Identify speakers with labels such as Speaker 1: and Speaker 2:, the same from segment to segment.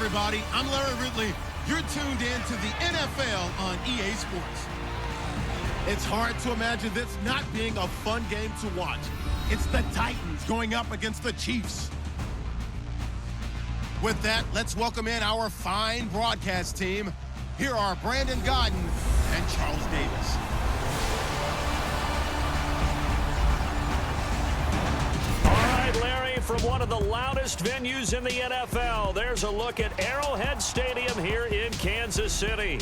Speaker 1: everybody. I'm Larry Ridley. You're tuned in to the NFL on EA Sports. It's hard to imagine this not being a fun game to watch. It's the Titans going up against the Chiefs. With that, let's welcome in our fine broadcast team. Here are Brandon Godden and Charles Davis.
Speaker 2: Larry, from one of the loudest venues in the NFL, there's a look at Arrowhead Stadium here in Kansas City.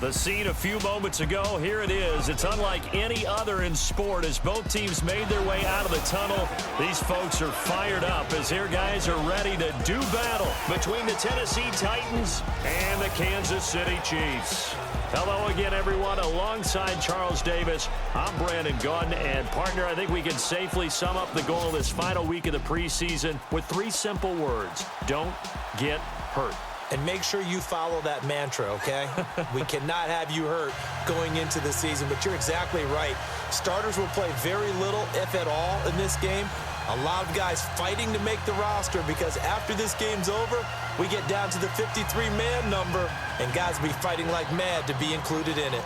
Speaker 2: The scene a few moments ago, here it is. It's unlike any other in sport as both teams made their way out of the tunnel. These folks are fired up as their guys are ready to do battle between the Tennessee Titans and the Kansas City Chiefs. Hello again, everyone. Alongside Charles Davis, I'm Brandon Godden. And, partner, I think we can safely sum up the goal of this final week of the preseason with 3 simple words. Don't get hurt.
Speaker 3: And make sure you follow that mantra, okay? We cannot have you hurt going into the season, but you're exactly right. Starters will play very little, if at all, in this game. A lot of guys fighting to make the roster because after this game's over, we get down to the 53-man number, and guys will be fighting like mad to be included in it.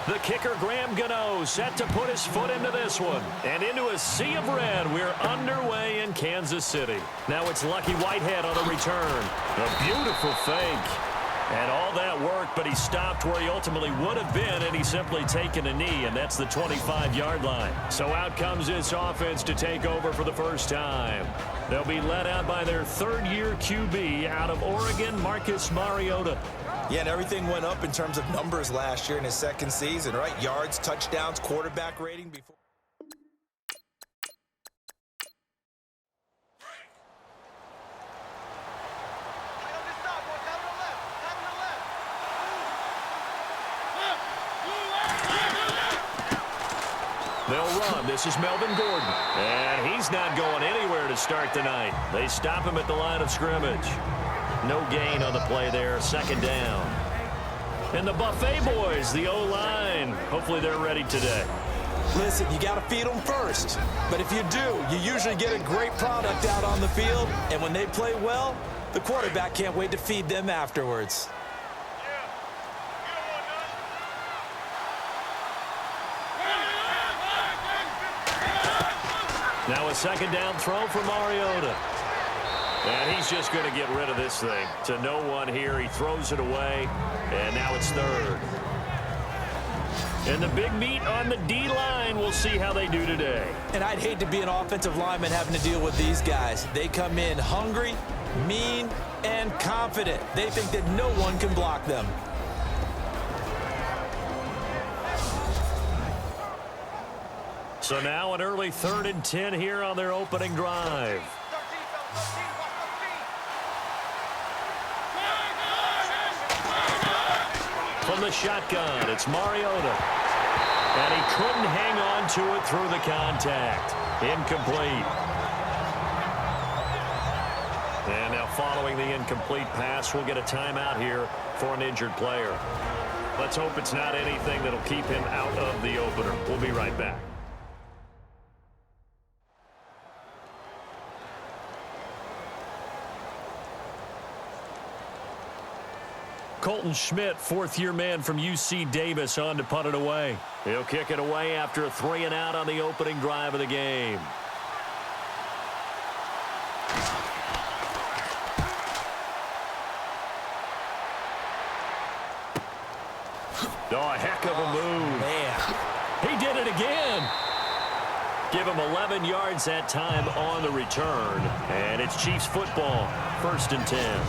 Speaker 2: The kicker, Graham Gano, set to put his foot into this one. And into a sea of red, we're underway in Kansas City. Now it's Lucky Whitehead on the return. A beautiful fake. And all that worked, but he stopped where he ultimately would have been, and he's simply taken a knee, and that's the 25-yard line. So out comes this offense to take over for the first time. They'll be led out by their third-year QB out of Oregon, Marcus Mariota.
Speaker 3: Yeah, and everything went up in terms of numbers last year in his second season, right? Yards, touchdowns, quarterback rating before.
Speaker 2: They'll run. This is Melvin Gordon. And he's not going anywhere to start the night. They stop him at the line of scrimmage. No gain on the play there. Second down. And the Buffet boys, the O-line. Hopefully they're ready today.
Speaker 3: Listen, you got to feed them first. But if you do, you usually get a great product out on the field. And when they play well, the quarterback can't wait to feed them afterwards.
Speaker 2: Now a second down throw for Mariota. And he's just going to get rid of this thing. To no one here. He throws it away. And now it's third. And the big meat on the D-line. We'll see how they do today.
Speaker 3: And I'd hate to be an offensive lineman having to deal with these guys. They come in hungry, mean, and confident. They think that no one can block them.
Speaker 2: So now an early 3rd and 10 here on their opening drive. From the shotgun, it's Mariota. And he couldn't hang on to it through the contact. Incomplete. And now following the incomplete pass, we'll get a timeout here for an injured player. Let's hope it's not anything that'll keep him out of the opener. We'll be right back. Colton Schmidt, 4th-year man from UC Davis, on to punt it away. He'll kick it away after a 3-and-out on the opening drive of the game. Oh, a heck of a move.
Speaker 3: Man.
Speaker 2: He did it again. Give him 11 yards that time on the return. And it's Chiefs football, 1st and 10.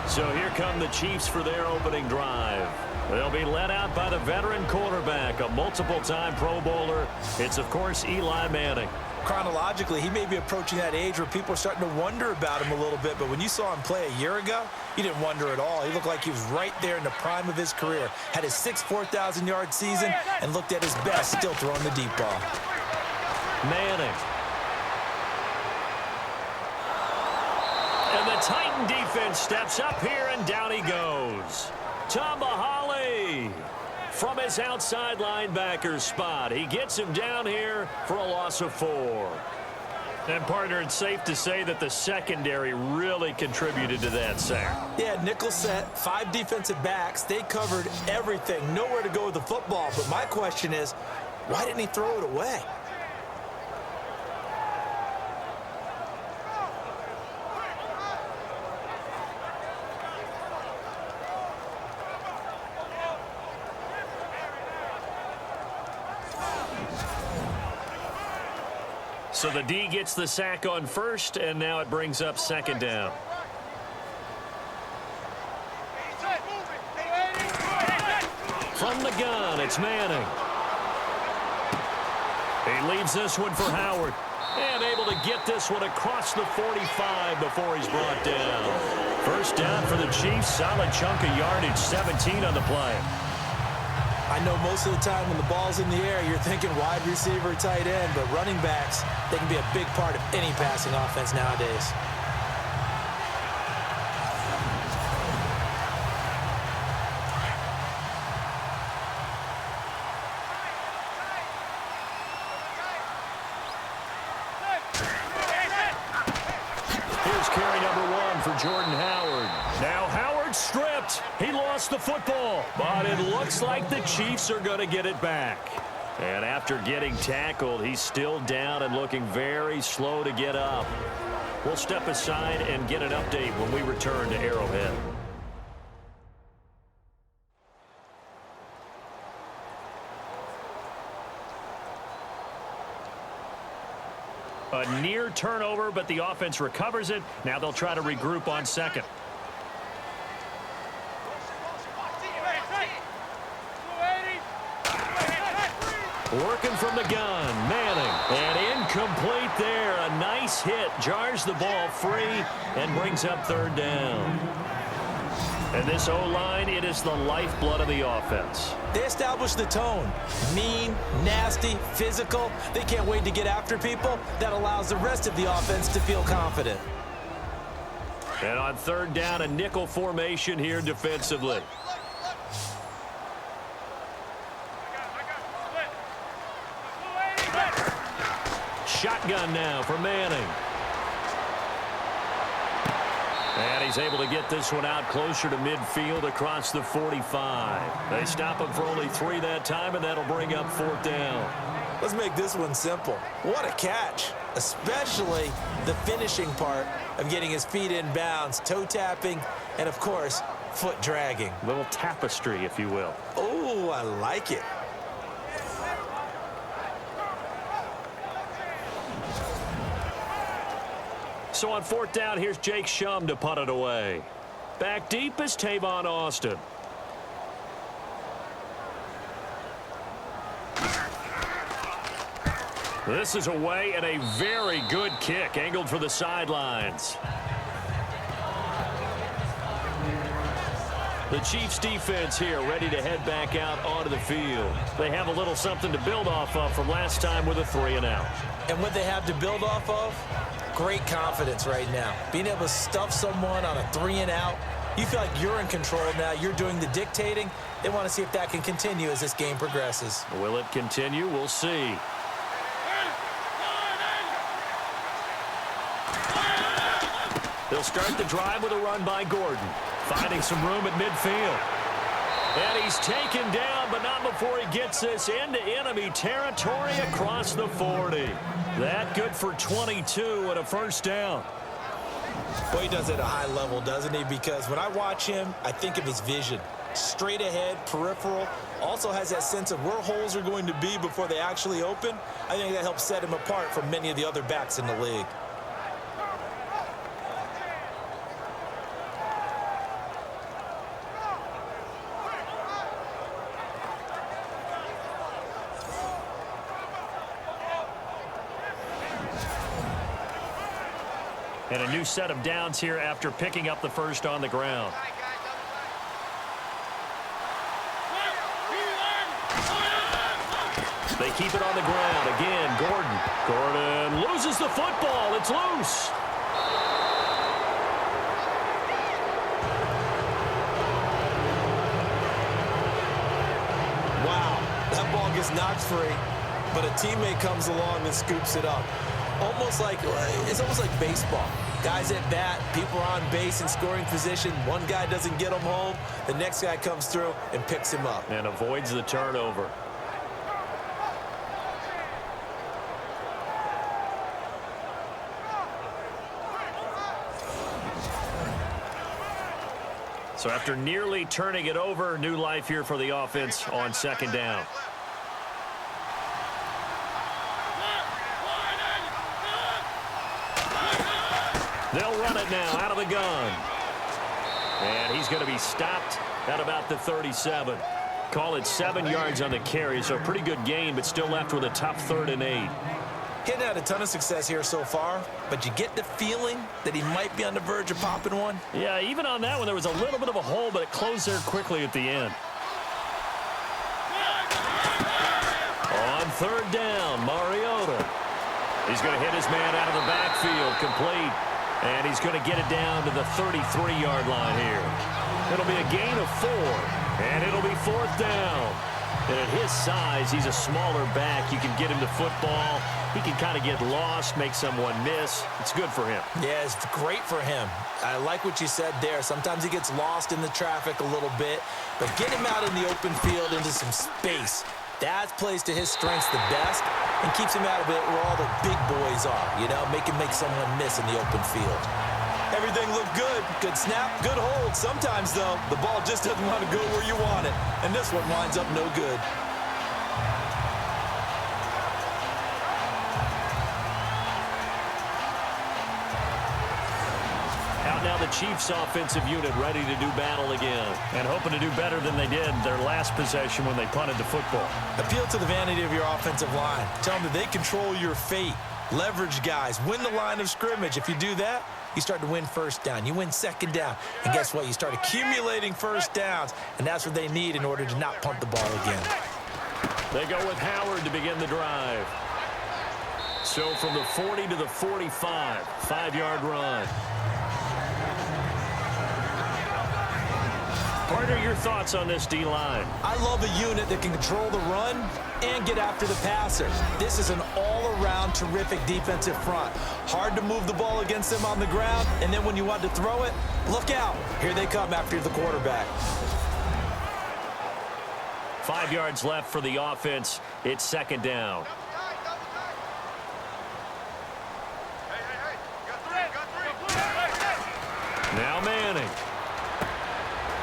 Speaker 2: So here come the Chiefs for their opening drive. They'll be led out by the veteran quarterback, a multiple-time Pro Bowler. It's, of course, Eli Manning.
Speaker 3: Chronologically, he may be approaching that age where people are starting to wonder about him a little bit, but when you saw him play a year ago, you didn't wonder at all. He looked like he was right there in the prime of his career. Had his 6th 4,000-yard season and looked at his best, still throwing the deep ball.
Speaker 2: Manning. And the Titan defense steps up here, and down he goes. Tamahali from his outside linebacker spot. He gets him down here for a loss of 4. And, partner, it's safe to say that the secondary really contributed to that sack.
Speaker 3: Yeah, nickel set, 5 defensive backs. They covered everything. Nowhere to go with the football. But my question is, why didn't he throw it away?
Speaker 2: So the D gets the sack on first, and now it brings up second down. From the gun, it's Manning. He leaves this one for Howard. And able to get this one across the 45 before he's brought down. First down for the Chiefs. Solid chunk of yardage, 17 on the play.
Speaker 3: I know most of the time when the ball's in the air, you're thinking wide receiver, tight end, but running backs, they can be a big part of any passing offense nowadays.
Speaker 2: Here's carry number 1 for Jordan Howard. Now Howard stripped. He lost the football, but it looks like the Chiefs are going to get it back. And after getting tackled, he's still down and looking very slow to get up. We'll step aside and get an update when we return to Arrowhead. A near turnover, but the offense recovers it. Now they'll try to regroup on second. Working from the gun, Manning, and incomplete there. A nice hit, jars the ball free, and brings up third down. And this O-line, it is the lifeblood of the offense.
Speaker 3: They establish the tone. Mean, nasty, physical. They can't wait to get after people. That allows the rest of the offense to feel confident.
Speaker 2: And on third down, a nickel formation here defensively. Shotgun now for Manning. And he's able to get this one out closer to midfield across the 45. They stop him for only 3 that time, and that'll bring up fourth down.
Speaker 3: Let's make this one simple. What a catch, especially the finishing part of getting his feet in bounds, toe tapping, and, of course, foot dragging.
Speaker 2: A little tapestry, if you will.
Speaker 3: Oh, I like it.
Speaker 2: So on fourth down, here's Jake Shum to punt it away. Back deep is Tavon Austin. This is away and a very good kick, angled for the sidelines. The Chiefs defense here ready to head back out onto the field. They have a little something to build off of from last time with a 3-and-out.
Speaker 3: And what they have to build off of? Great confidence right now. Being able to stuff someone on a 3-and-out, you feel like you're in control now. You're doing the dictating. They want to see if that can continue as this game progresses.
Speaker 2: Will it continue? We'll see. They'll start the drive with a run by Gordon, finding some room at midfield. And he's taken down, but not before he gets this into enemy territory across the 40. That good for 22 and a first down.
Speaker 3: Boy, he does it at a high level, doesn't he? Because when I watch him, I think of his vision. Straight ahead, peripheral. Also has that sense of where holes are going to be before they actually open. I think that helps set him apart from many of the other backs in the league.
Speaker 2: And a new set of downs here after picking up the first on the ground. They keep it on the ground. Again, Gordon. Gordon loses the football. It's loose.
Speaker 3: Wow, that ball gets knocked free, but a teammate comes along and scoops it up. Almost like, it's almost like baseball. Guys at bat, people are on base in scoring position. One guy doesn't get him home. The next guy comes through and picks him up.
Speaker 2: And avoids the turnover. So after nearly turning it over, new life here for the offense on second down. They'll run it now out of the gun. And he's going to be stopped at about the 37. Call it 7 yards on the carry, so a pretty good gain, but still left with a tough 3rd and 8.
Speaker 3: Hitting had a ton of success here so far, but you get the feeling that he might be on the verge of popping one.
Speaker 2: Yeah, even on that one, there was a little bit of a hole, but it closed there quickly at the end. On 3rd down, Mariota. He's going to hit his man out of the backfield, complete. And he's going to get it down to the 33-yard line here. It'll be a gain of 4, and it'll be 4th down. And at his size, he's a smaller back. You can get him the football. He can kind of get lost, make someone miss. It's good for him.
Speaker 3: Yeah, it's great for him. I like what you said there. Sometimes he gets lost in the traffic a little bit, but get him out in the open field into some space. That plays to his strengths the best and keeps him out of it where all the big boys are, you know, make someone miss in the open field. Everything looked good. Good snap, good hold. Sometimes, though, the ball just doesn't want to go where you want it, and this one winds up no good.
Speaker 2: Now the Chiefs offensive unit ready to do battle again and hoping to do better than they did their last possession when they punted the football.
Speaker 3: Appeal to the vanity of your offensive line. Tell them that they control your fate. Leverage guys. Win the line of scrimmage. If you do that, you start to win 1st down. You win 2nd down. And guess what? You start accumulating 1st downs, and that's what they need in order to not punt the ball again.
Speaker 2: They go with Howard to begin the drive. So from the 40 to the 45, 5-yard run. Partner, your thoughts on this D-line?
Speaker 3: I love a unit that can control the run and get after the passer. This is an all-around terrific defensive front. Hard to move the ball against them on the ground, and then when you want to throw it, look out. Here they come after the quarterback.
Speaker 2: 5 yards left for the offense. It's 2nd down. Now Manning.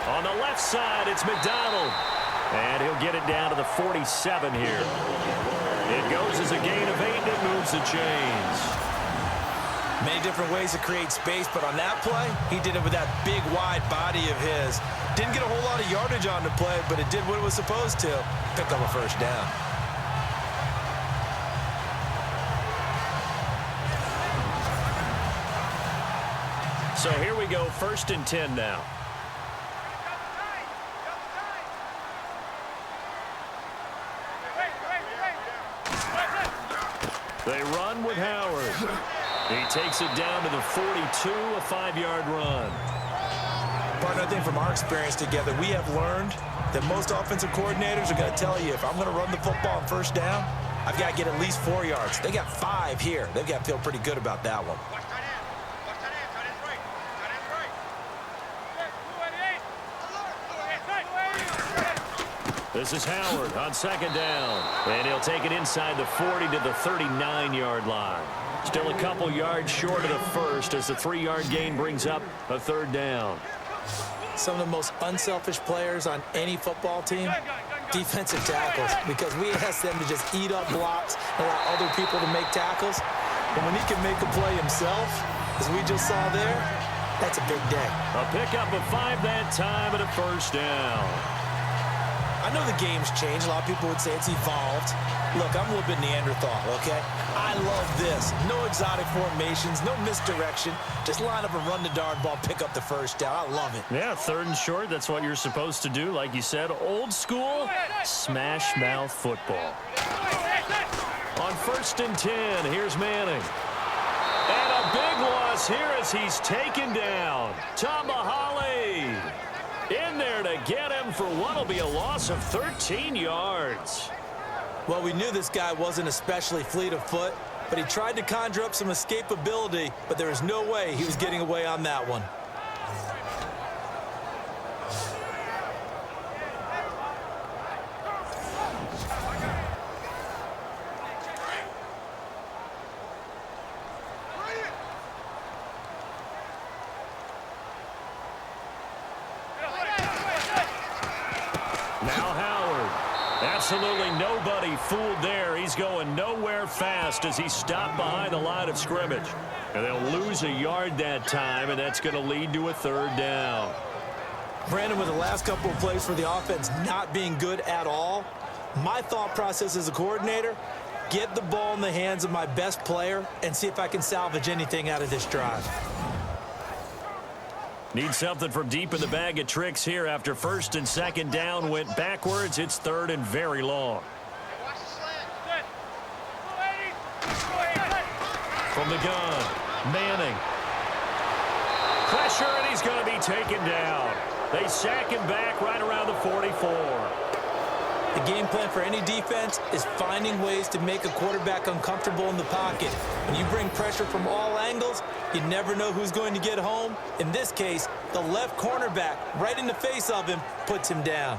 Speaker 2: On the left side, it's McDonald. And he'll get it down to the 47 here. It goes as a gain of 8, and it moves the chains.
Speaker 3: Many different ways to create space, but on that play, he did it with that big, wide body of his. Didn't get a whole lot of yardage on the play, but it did what it was supposed to. Picked up a 1st down.
Speaker 2: So here we go, 1st and 10 now. They run with Howard. He takes it down to the 42, a 5-yard run.
Speaker 3: Partner, I think from our experience together, we have learned that most offensive coordinators are going to tell you, if I'm going to run the football on 1st down, I've got to get at least 4 yards. They got 5 here. They've got to feel pretty good about that one.
Speaker 2: This is Howard on 2nd down. And he'll take it inside the 40 to the 39-yard line. Still a couple yards short of the 1st as the 3-yard gain brings up a 3rd down.
Speaker 3: Some of the most unselfish players on any football team, defensive tackles, because we ask them to just eat up blocks and allow other people to make tackles. But when he can make a play himself, as we just saw there, that's a big day.
Speaker 2: A pickup of 5 that time and a 1st down.
Speaker 3: I know the game's changed. A lot of people would say it's evolved. Look, I'm a little bit Neanderthal, okay? I love this. No exotic formations, no misdirection. Just line up and run the darn ball, pick up the 1st down. I love it.
Speaker 2: Yeah, 3rd and short, that's what you're supposed to do. Like you said, old school, smash mouth football. On 1st and 10, here's Manning. And a big loss here as he's taken down. Tamahale in there to get him for what will be a loss of 13 yards.
Speaker 3: Well, we knew this guy wasn't especially fleet of foot, but he tried to conjure up some escapability, but there was no way he was getting away on that one.
Speaker 2: Now Howard. Absolutely nobody fooled there. He's going nowhere fast as he stopped behind the line of scrimmage. And they'll lose a yard that time, and that's going to lead to a third down.
Speaker 3: Brandon, with the last couple of plays for the offense not being good at all, my thought process as a coordinator, get the ball in the hands of my best player and see if I can salvage anything out of this drive.
Speaker 2: Need something from deep in the bag of tricks here after first and second down went backwards. It's third and very long. From the gun, Manning. Pressure, and he's going to be taken down. They sack him back right around the 44.
Speaker 3: The game plan for any defense is finding ways to make a quarterback uncomfortable in the pocket. When you bring pressure from all angles, you never know who's going to get home. In this case, the left cornerback, right in the face of him, puts him down.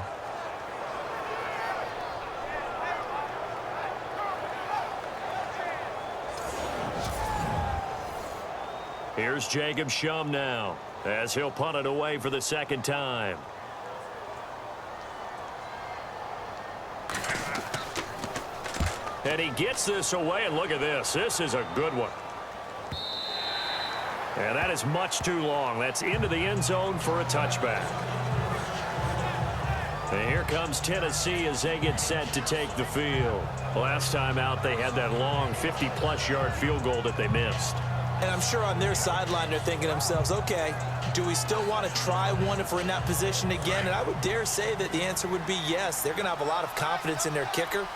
Speaker 2: Here's Jacob Shum now, as he'll punt it away for the second time. And he gets this away, and look at this. This is a good one. And that is much too long. That's into the end zone for a touchback. And here comes Tennessee as they get set to take the field. Last time out, they had that long 50-plus yard field goal that they missed.
Speaker 3: And I'm sure on their sideline they're thinking to themselves, okay, do we still want to try one if we're in that position again? And I would dare say that the answer would be yes. They're going to have a lot of confidence in their kicker.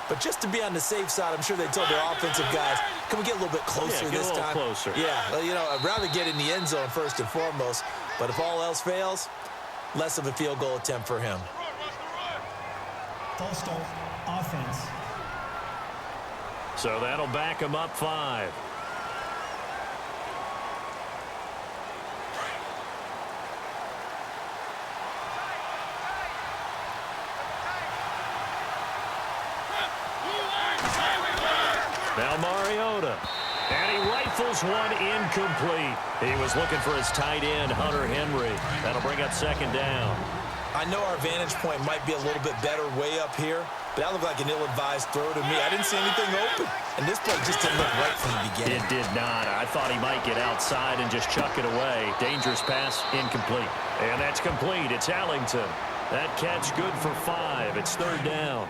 Speaker 3: But just to be on the safe side, I'm sure they told their offensive guys, can we get a little bit closer this time?
Speaker 2: Yeah, get a little closer.
Speaker 3: Yeah, well, you know, I'd rather get in the end zone first and foremost. But if all else fails, less of a field goal attempt for him.
Speaker 4: False start, offense.
Speaker 2: So that'll back him up 5. Now Mariota. And he rifles one incomplete. He was looking for his tight end, Hunter Henry. That'll bring up second down.
Speaker 3: I know our vantage point might be a little bit better way up here, but that looked like an ill-advised throw to me. I didn't see anything open. And this play just didn't look right from the beginning.
Speaker 2: It did not. I thought he might get outside and just chuck it away. Dangerous pass, incomplete. And that's complete. It's Allington. That catch good for 5. It's third down.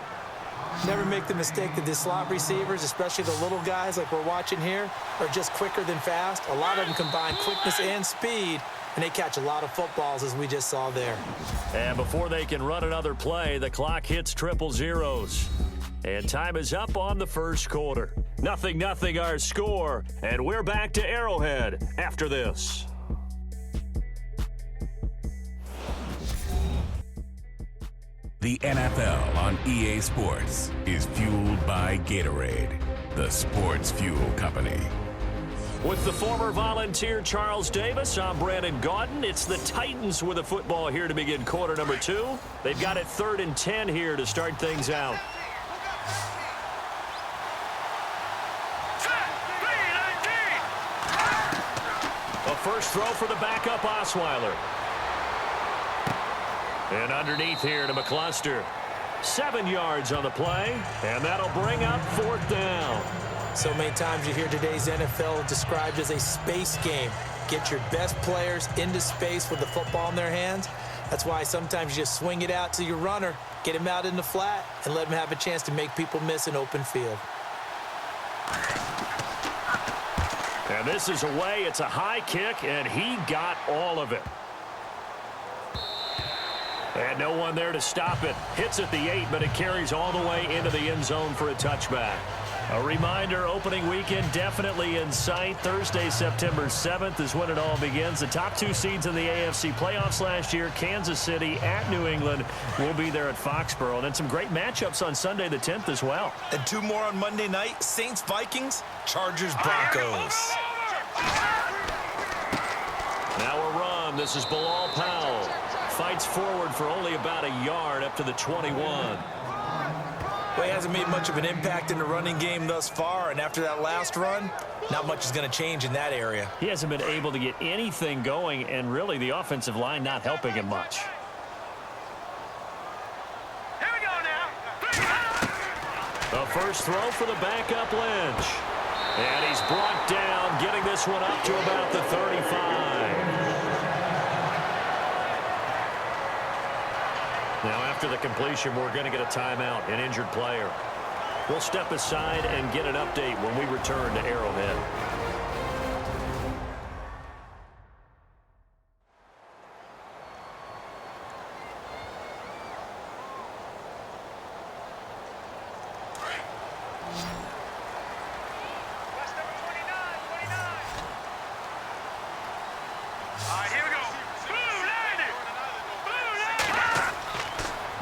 Speaker 3: Never make the mistake that the slot receivers, especially the little guys like we're watching here, are just quicker than fast. A lot of them combine quickness and speed, and they catch a lot of footballs, as we just saw there.
Speaker 2: And before they can run another play, the clock hits triple zeros. And time is up on the first quarter. 0-0 our score, and we're back to Arrowhead after this.
Speaker 5: The NFL on EA Sports is fueled by Gatorade, the sports fuel company.
Speaker 2: With the former Volunteer Charles Davis, I'm Brandon Gaudin. It's the Titans with the football here to begin quarter number 2. They've got it 3rd and 10 here to start things out. A first throw for the backup Osweiler. And underneath here to McCluster. 7 yards on the play, and that'll bring up 4th down.
Speaker 3: So many times you hear today's NFL described as a space game. Get your best players into space with the football in their hands. That's why sometimes you just swing it out to your runner, get him out in the flat, and let him have a chance to make people miss an open field.
Speaker 2: And this is away. It's a high kick, and he got all of it. And no one there to stop it. Hits at the 8, but it carries all the way into the end zone for a touchback. A reminder, opening weekend definitely in sight. Thursday, September 7th is when it all begins. The top 2 seeds in the AFC playoffs last year, Kansas City at New England, will be there at Foxborough. And then some great matchups on Sunday the 10th as well.
Speaker 3: And 2 more on Monday night, Saints-Vikings, Chargers-Broncos.
Speaker 2: Now a run. This is Bilal Powell. Fights forward for only about a yard up to the 21.
Speaker 3: Well, he hasn't made much of an impact in the running game thus far, and after that last run, not much is going to change in that area.
Speaker 2: He hasn't been able to get anything going, and really the offensive line not helping him much.
Speaker 4: Here we go now.
Speaker 2: The first throw for the backup Lynch. And he's brought down, getting this one up to about the 35. Now, after the completion, we're going to get a timeout, an injured player. We'll step aside and get an update when we return to Arrowhead.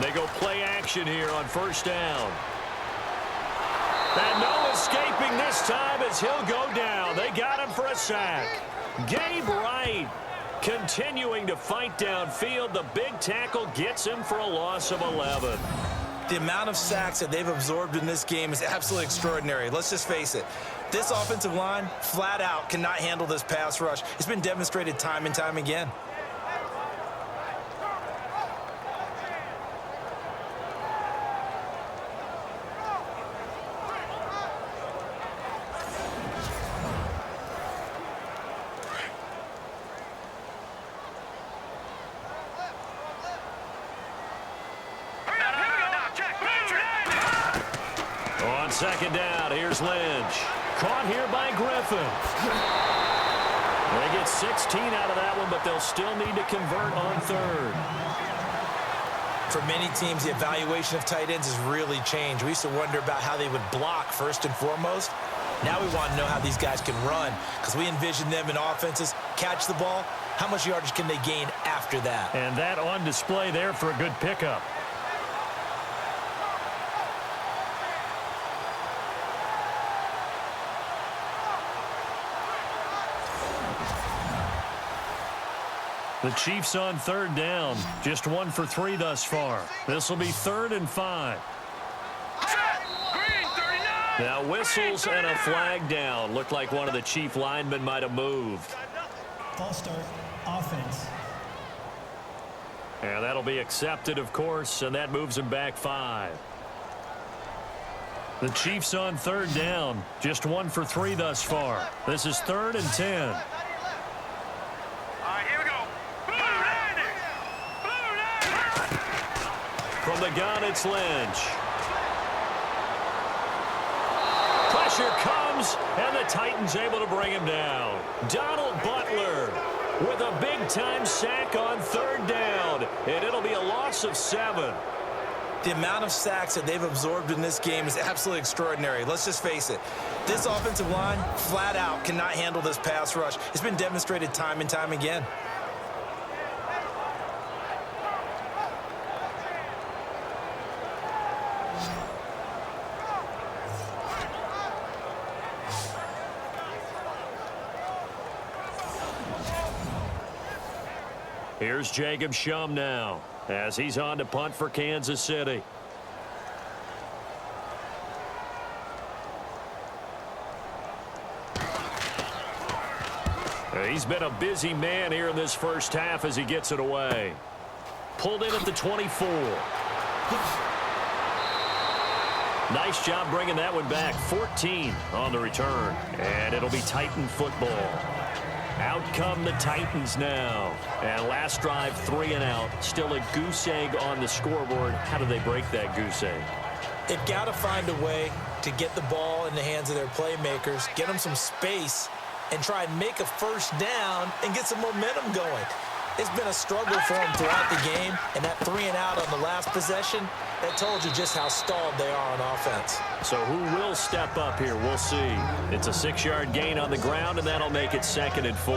Speaker 2: They go play action here on first down. And no escaping this time as he'll go down. They got him for a sack. Gabe Wright continuing to fight downfield. The big tackle gets him for a loss of 11.
Speaker 3: The amount of sacks that they've absorbed in this game is absolutely extraordinary. Let's just face it. This offensive line, flat out, cannot handle this pass rush. It's been demonstrated time and time again.
Speaker 2: Second down, here's Lynch. Caught here by Griffin. They get 16 out of that one, but they'll still need to convert on third.
Speaker 3: For many teams, the evaluation of tight ends has really changed. We used to wonder about how they would block first and foremost. Now we want to know how these guys can run, because we envision them in offenses, catch the ball, how much yardage can they gain after that?
Speaker 2: And that on display there for a good pickup. The Chiefs on third down. Just 1 for 3 thus far. This will be 3rd and 5. Now whistles and a flag down. Looked like one of the Chief linemen might have moved.
Speaker 6: False start, offense.
Speaker 2: And that'll be accepted, of course, and that moves him back 5. The Chiefs on third down. Just 1 for 3 thus far. This is 3rd and 10. From the gun, it's Lynch. Pressure comes, and the Titans able to bring him down. Donald Butler with a big-time sack on third down, and it'll be a loss of 7.
Speaker 3: The amount of sacks that they've absorbed in this game is absolutely extraordinary. Let's just face it. This offensive line, flat out, cannot handle this pass rush. It's been demonstrated time and time again.
Speaker 2: Here's Jacob Shum now as he's on to punt for Kansas City. He's been a busy man here in this first half as he gets it away. Pulled in at the 24. Nice job bringing that one back. 14 on the return. And it'll be Titan football. Out come the Titans now. And last drive, 3 and out. Still a goose egg on the scoreboard. How do they break that goose egg?
Speaker 3: They've got to find a way to get the ball in the hands of their playmakers, get them some space, and try and make a first down and get some momentum going. It's been a struggle for them throughout the game, and that 3-and-out on the last possession, that told you just how stalled they are on offense.
Speaker 2: So who will step up here? We'll see. It's a 6-yard gain on the ground, and that'll make it 2nd and 4.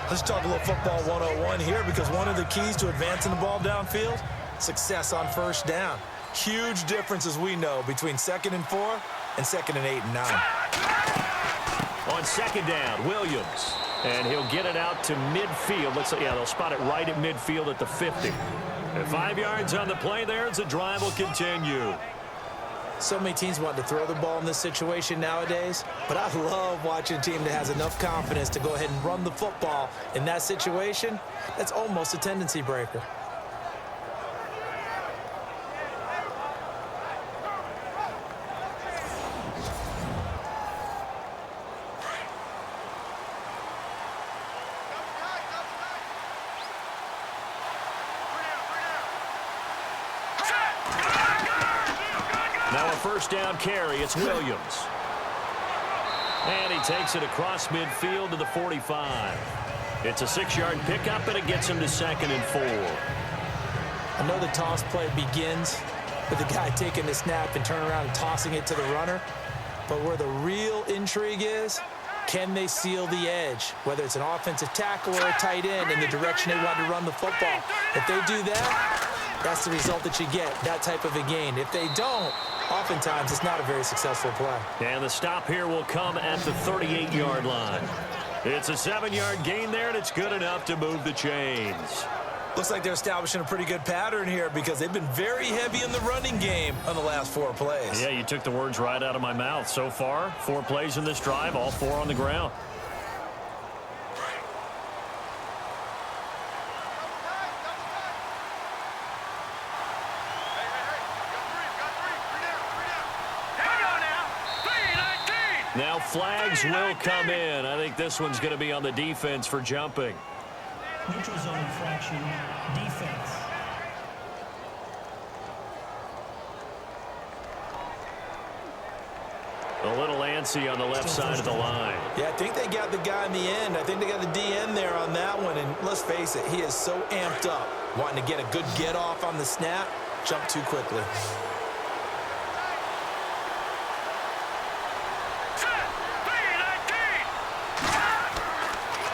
Speaker 3: Let's talk a little football 101 here, because one of the keys to advancing the ball downfield, success on first down. Huge difference, as we know, between 2nd and 4 and 2nd and 8 and 9.
Speaker 2: On 2nd down, Williams. And he'll get it out to midfield. They'll spot it right at midfield at the 50. And 5 yards on the play there as the drive will continue.
Speaker 3: So many teams want to throw the ball in this situation nowadays, but I love watching a team that has enough confidence to go ahead and run the football in that situation. That's almost a tendency breaker.
Speaker 2: Now a first down carry. It's Williams. And he takes it across midfield to the 45. It's a 6-yard pickup, and it gets him to 2nd and 4.
Speaker 3: I know the toss play begins with the guy taking the snap and turning around and tossing it to the runner. But where the real intrigue is, can they seal the edge, whether it's an offensive tackle or a tight end, in the direction they want to run the football? If they do that, that's the result that you get, that type of a gain. If they don't, oftentimes it's not a very successful play.
Speaker 2: And the stop here will come at the 38-yard line. It's a 7-yard gain there, and it's good enough to move the chains.
Speaker 3: Looks like they're establishing a pretty good pattern here, because they've been very heavy in the running game on the last 4 plays.
Speaker 2: Yeah, you took the words right out of my mouth. So far, 4 plays in this drive, all 4 on the ground. Now flags will come in. I think this one's going to be on the defense for jumping.
Speaker 6: Neutral zone infraction, defense.
Speaker 2: A little antsy on the left side of the line.
Speaker 3: Yeah, I think they got the guy in the end. I think they got the DN there on that one. And let's face it, he is so amped up, wanting to get a good get off on the snap, jump too quickly.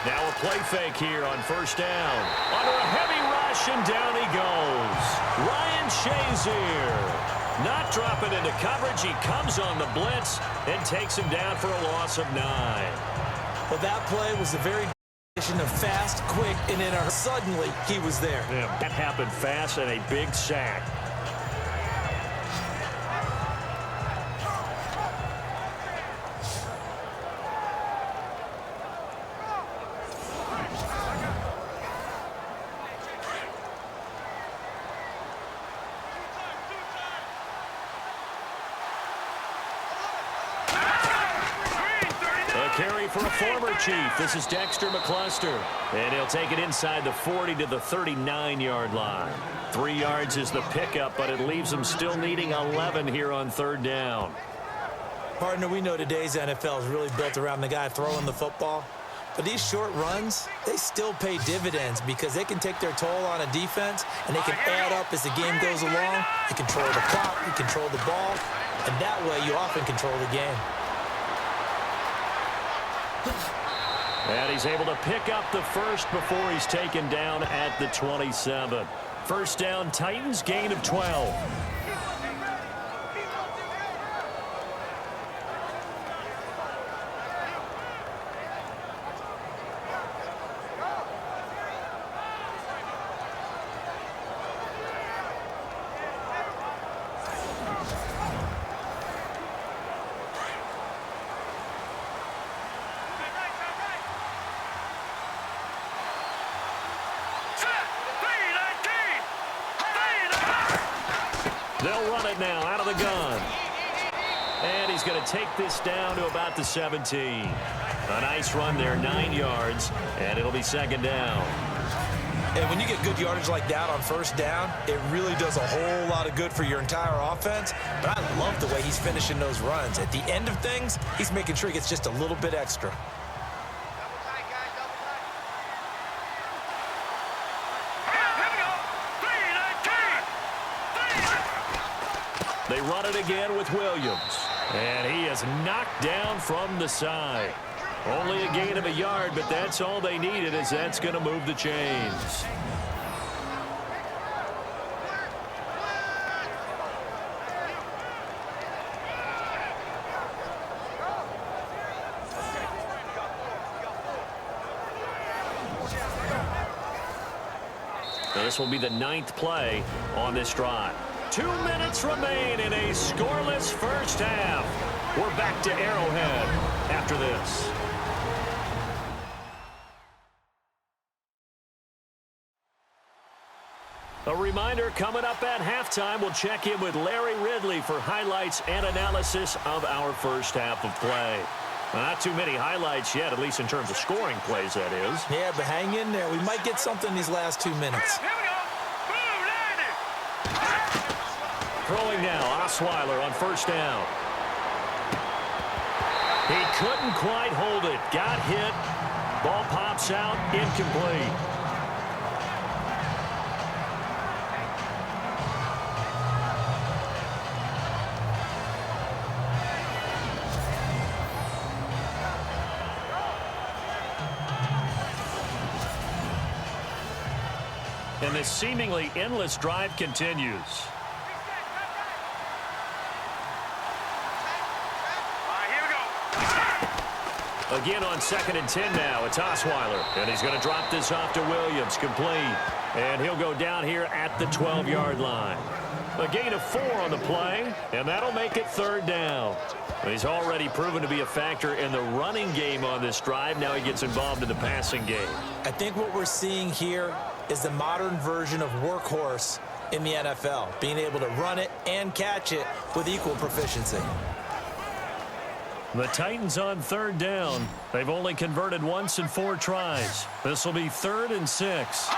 Speaker 2: Now a play fake here on first down. Under a heavy rush, and down he goes. Ryan Shazier not dropping into coverage. He comes on the blitz and takes him down for a loss of 9.
Speaker 3: Well, that play was a very of fast, quick, and then suddenly he was there.
Speaker 2: Yeah, that happened fast and a big sack. Carry for a former Chief. This is Dexter McCluster. And he'll take it inside the 40 to the 39-yard line. 3 yards is the pickup, but it leaves them still needing 11 here on 3rd down.
Speaker 3: Partner, we know today's NFL is really built around the guy throwing the football. But these short runs, they still pay dividends, because they can take their toll on a defense, and they can add up as the game goes along. You control the clock, you control the ball, and that way you often control the game.
Speaker 2: And he's able to pick up the first before he's taken down at the 27. First down, Titans, gain of 12. They'll run it now out of the gun. And he's going to take this down to about the 17. A nice run there, 9 yards, and it'll be 2nd down.
Speaker 3: And when you get good yardage like that on first down, it really does a whole lot of good for your entire offense. But I love the way he's finishing those runs. At the end of things, he's making sure he gets just a little bit extra.
Speaker 2: They run it again with Williams. And he is knocked down from the side. Only a gain of a yard, but that's all they needed, as that's going to move the chains. This will be the 9th play on this drive. 2 minutes remain in a scoreless first half. We're back to Arrowhead after this. A reminder, coming up at halftime, we'll check in with Larry Ridley for highlights and analysis of our first half of play. Not too many highlights yet, at least in terms of scoring plays, that is.
Speaker 3: Yeah, but hang in there. We might get something these last 2 minutes.
Speaker 2: Throwing now, Osweiler on first down. He couldn't quite hold it. Got hit. Ball pops out, incomplete. And this seemingly endless drive continues. Again on 2nd and 10 now. It's Osweiler. And he's going to drop this off to Williams. Complete. And he'll go down here at the 12-yard line. A gain of 4 on the play. And that'll make it 3rd down. He's already proven to be a factor in the running game on this drive. Now he gets involved in the passing game.
Speaker 3: I think what we're seeing here is the modern version of workhorse in the NFL. Being able to run it and catch it with equal proficiency.
Speaker 2: The Titans on 3rd down. They've only converted once in 4 tries. This will be 3rd and 6.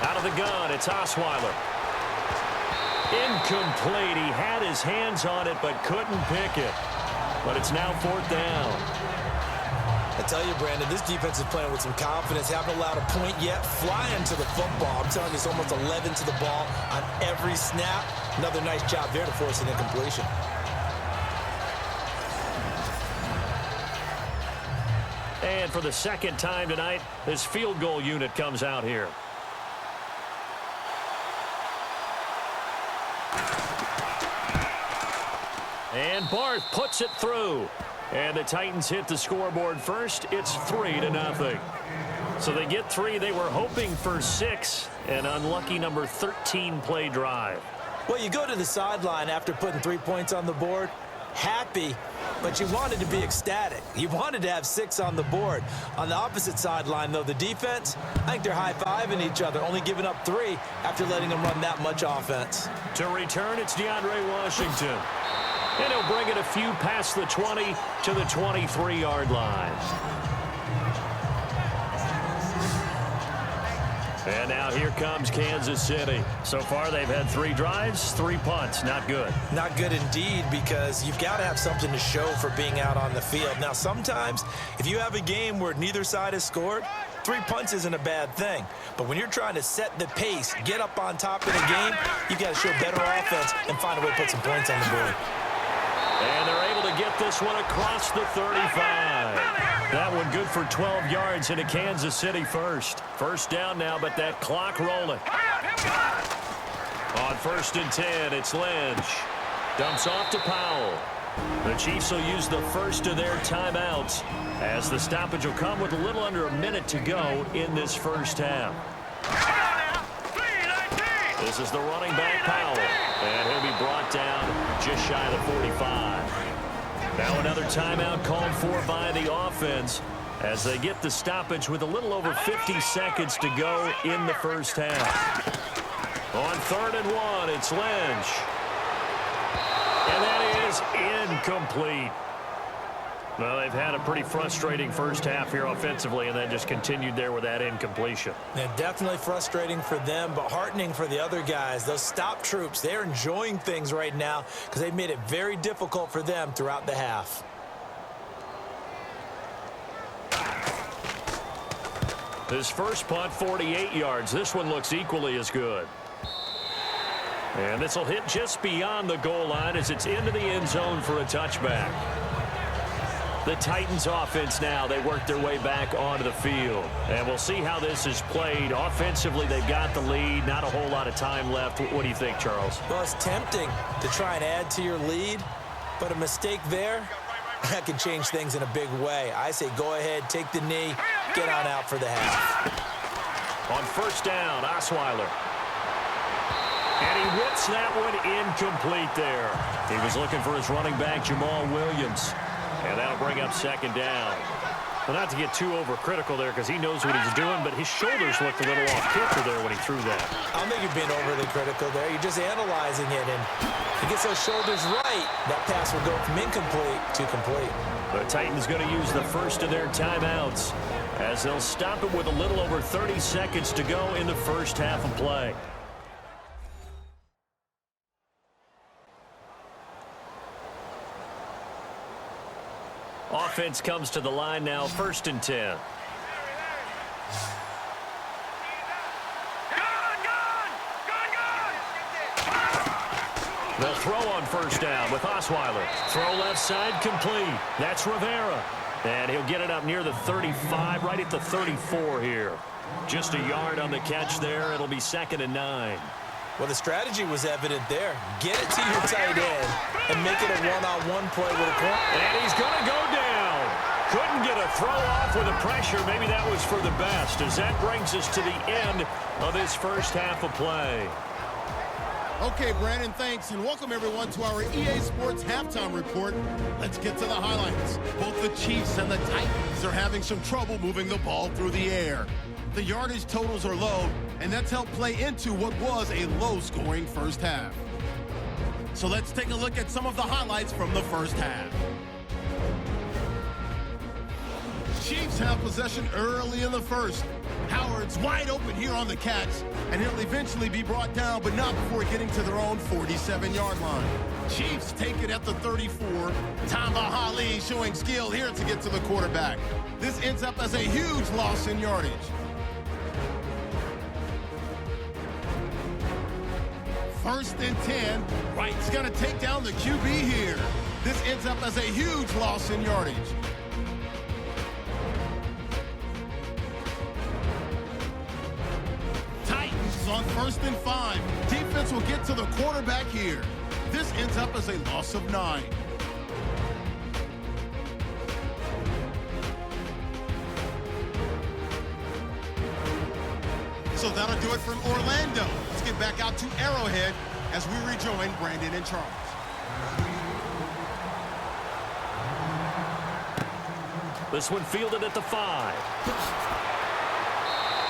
Speaker 2: Out of the gun, it's Osweiler. Incomplete. He had his hands on it but couldn't pick it. But it's now 4th down.
Speaker 3: I tell you, Brandon, this defense is playing with some confidence. Haven't allowed a point yet. Flying to the football. I'm telling you, it's almost 11 to the ball on every snap. Another nice job there to force an incompletion.
Speaker 2: And for the 2nd time tonight, this field goal unit comes out here. And Barth puts it through. And the Titans hit the scoreboard first. It's 3-0. So they get 3. They were hoping for 6. An unlucky number 13 play drive.
Speaker 3: Well, you go to the sideline after putting 3 points on the board. Happy, but you wanted to be ecstatic. You wanted to have 6 on the board. On the opposite sideline, though, the defense, I think they're high-fiving each other, only giving up 3 after letting them run that much offense.
Speaker 2: To return, it's DeAndre Washington. And he'll bring it a few past the 20 to the 23-yard line. And now here comes Kansas City. So far, they've had 3 drives, 3 punts. Not good.
Speaker 3: Not good indeed, because you've got to have something to show for being out on the field. Now, sometimes, if you have a game where neither side has scored, 3 punts isn't a bad thing. But when you're trying to set the pace, get up on top of the game, you've got to show better offense and find a way to put some points on the board.
Speaker 2: And they're able to get this one across the 35. That one good for 12 yards into Kansas City first. First down now, but that clock rolling. On 1st and 10, it's Lynch. Dumps off to Powell. The Chiefs will use the first of their timeouts as the stoppage will come with a little under a minute to go in this first half. This is the running back, Powell. And he'll be brought down just shy of the 45. Now another timeout called for by the offense as they get the stoppage with a little over 50 seconds to go in the first half. On 3rd and 1, it's Lynch. And that is incomplete. Well, they've had a pretty frustrating first half here offensively, and then just continued there with that incompletion.
Speaker 3: Yeah, definitely frustrating for them, but heartening for the other guys. Those stop troops, they're enjoying things right now because they've made it very difficult for them throughout the half.
Speaker 2: His first punt, 48 yards. This one looks equally as good. And this will hit just beyond the goal line as it's into the end zone for a touchback. The Titans offense now, they work their way back onto the field. And we'll see how this is played. Offensively, they've got the lead. Not a whole lot of time left. What do you think, Charles?
Speaker 3: Well, it's tempting to try and add to your lead, but a mistake there, that can change things in a big way. I say go ahead, take the knee, get on out for the half.
Speaker 2: On first down, Osweiler. And he whips that one incomplete there. He was looking for his running back, Jamal Williams. And that'll bring up second down. Well, not to get too overcritical there because he knows what he's doing, but his shoulders looked a little off kilter there when he threw that.
Speaker 3: I don't think you're being overly critical there. You're just analyzing it, and if he gets those shoulders right, that pass will go from incomplete to complete.
Speaker 2: The Titans going to use the first of their timeouts as they'll stop it with a little over 30 seconds to go in the first half of play. Offense comes to the line now, 1st and 10. They'll throw on first down with Osweiler. Throw left side, complete. That's Rivera. And he'll get it up near the 35, right at the 34 here. Just a yard on the catch there. It'll be 2nd and 9.
Speaker 3: Well, the strategy was evident there. Get it to your tight end and make it a one-on-one play with a corner.
Speaker 2: And he's going to go down. Couldn't get a throw off with the pressure. Maybe that was for the best, as that brings us to the end of this first half of play.
Speaker 1: Okay, Brandon, thanks, and welcome everyone to our EA Sports Halftime Report. Let's get to the highlights. Both the Chiefs and the Titans are having some trouble moving the ball through the air. The yardage totals are low, and that's helped play into what was a low-scoring first half. So let's take a look at some of the highlights from the first half. Chiefs have possession early in the first. Howard's wide open here on the catch, and he'll eventually be brought down, but not before getting to their own 47-yard line. Chiefs take it at the 34. Tamba Hali showing skill here to get to the quarterback. This ends up as a huge loss in yardage. First and 10. Wright's going to take down the QB here. This ends up as a huge loss in yardage. Titans on 1st and 5. Defense will get to the quarterback here. This ends up as a loss of 9. So that'll do it from Orlando. Let's get back out to Arrowhead as we rejoin Brandon and Charles.
Speaker 2: This one fielded at the 5.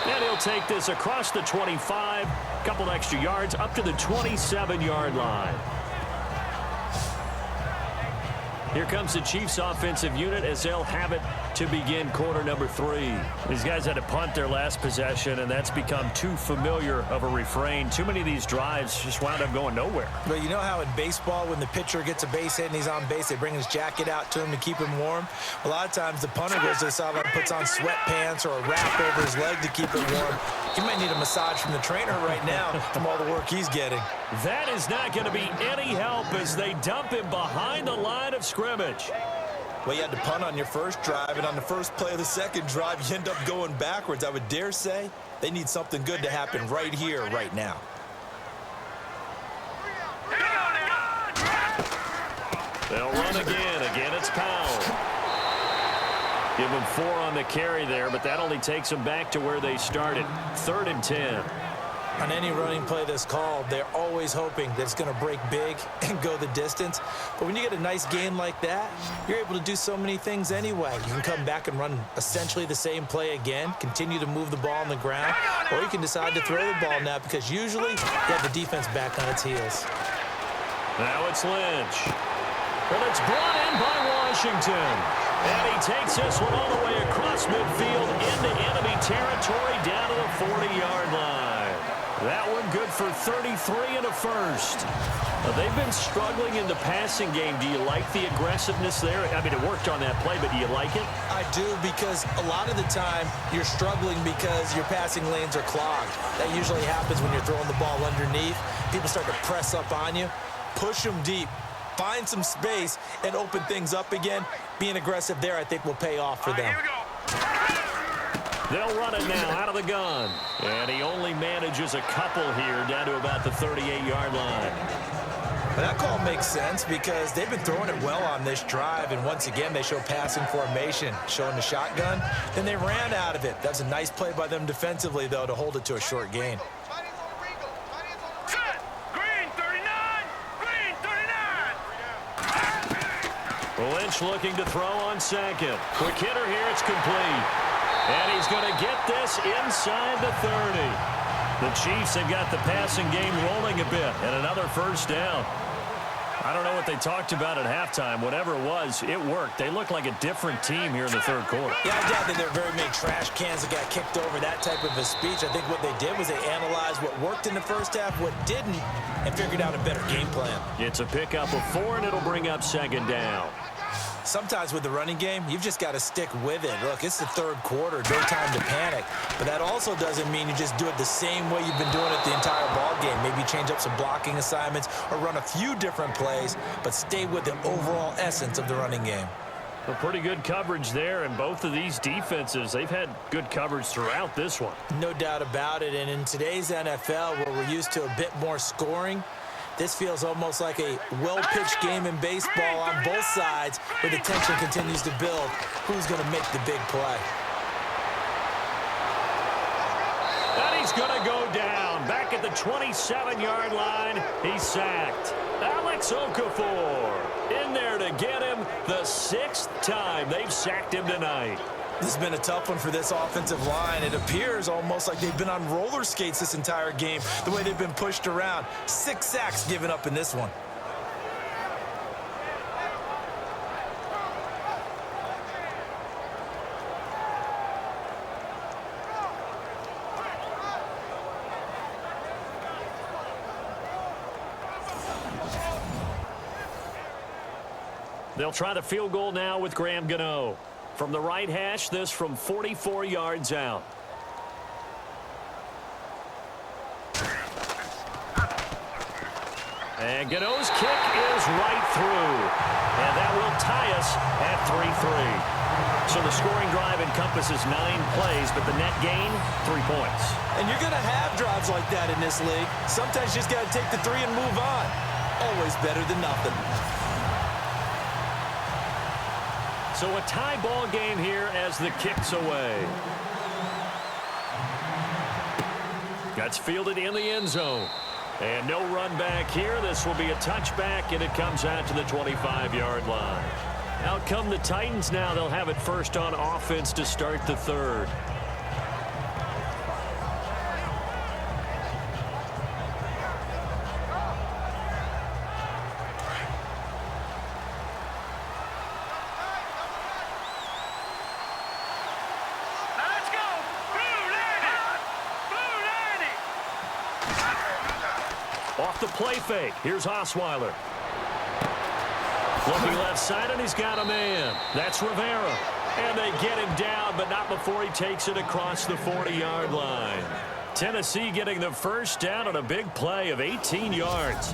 Speaker 2: And he'll take this across the 25, couple extra yards up to the 27-yard line. Here comes the Chiefs offensive unit as they'll have it to begin quarter number 3. These guys had to punt their last possession, and that's become too familiar of a refrain. Too many of these drives just wound up going nowhere.
Speaker 3: But you know how in baseball, when the pitcher gets a base hit and he's on base, they bring his jacket out to him to keep him warm? A lot of times the punter goes to the sideline, puts on sweatpants or a wrap over his leg to keep it warm. He might need a massage from the trainer right now from all the work he's getting.
Speaker 2: That is not going to be any help as they dump him behind the line of scrimmage.
Speaker 3: Well, you had to punt on your first drive, and on the first play of the second drive, you end up going backwards. I would dare say they need something good to happen right here, right now.
Speaker 2: They'll run again. Again, it's Powell. Give them 4 on the carry there, but that only takes them back to where they started. 3rd and 10.
Speaker 3: On any running play that's called, they're always hoping that it's going to break big and go the distance. But when you get a nice gain like that, you're able to do so many things anyway. You can come back and run essentially the same play again, continue to move the ball on the ground, or you can decide to throw the ball now because usually you have the defense back on its heels.
Speaker 2: Now it's Lynch. Well, it's brought in by Washington. And he takes this one all the way across midfield into enemy territory down to the 40-yard line. That one good for 33 and a first. They've been struggling in the passing game. Do you like the aggressiveness there? I mean, it worked on that play, but do you like it?
Speaker 3: I do, because a lot of the time you're struggling because your passing lanes are clogged. That usually happens when you're throwing the ball underneath. People start to press up on you. Push them deep. Find some space and open things up again. Being aggressive there, I think, will pay off for them.
Speaker 2: They'll run it now out of the gun. And he only manages a couple here down to about the 38-yard line.
Speaker 3: But that call makes sense because they've been throwing it well on this drive. And once again, they show passing formation, showing the shotgun. Then they ran out of it. That's a nice play by them defensively, though, to hold it to a short gain.
Speaker 2: Lynch looking to throw on second. Quick hitter here, it's complete. And he's going to get this inside the 30. The Chiefs have got the passing game rolling a bit, and another first down. I don't know what they talked about at halftime. Whatever it was, it worked. They look like a different team here in the third quarter.
Speaker 3: Yeah, I doubt that there are very many trash cans that got kicked over, that type of a speech. I think what they did was they analyzed what worked in the first half, what didn't, and figured out a better game plan.
Speaker 2: It's a pickup of 4, and it'll bring up second down.
Speaker 3: Sometimes with the running game, you've just got to stick with it. Look, it's the third quarter, no time to panic. But that also doesn't mean you just do it the same way you've been doing it the entire ball game. Maybe change up some blocking assignments or run a few different plays, but stay with the overall essence of the running game.
Speaker 2: A pretty good coverage there, and both of these defenses, they've had good coverage throughout this one.
Speaker 3: No doubt about it, and in today's NFL, where we're used to a bit more scoring, this feels almost like a well-pitched game in baseball on both sides where the tension continues to build. Who's going to make the big play?
Speaker 2: And he's going to go down. Back at the 27-yard line, he's sacked. Alex Okafor in there to get him the 6th time they've sacked him tonight.
Speaker 3: This has been a tough one for this offensive line. It appears almost like they've been on roller skates this entire game, the way they've been pushed around. 6 sacks given up in this one.
Speaker 2: They'll try the field goal now with Graham Gano. From the right hash, this from 44 yards out. And Gano's kick is right through. And that will tie us at 3-3. So the scoring drive encompasses 9 plays, but the net gain, 3 points.
Speaker 3: And you're going to have drives like that in this league. Sometimes you just got to take the 3 and move on. Always better than nothing.
Speaker 2: So a tie ball game here as the kick's away. That's fielded in the end zone. And no run back here. This will be a touchback, and it comes out to the 25-yard line. Out come the Titans now. They'll have it first on offense to start the third. Off the play fake. Here's Osweiler. Looking left side, and he's got a man. That's Rivera. And they get him down, but not before he takes it across the 40-yard line. Tennessee getting the first down on a big play of 18 yards.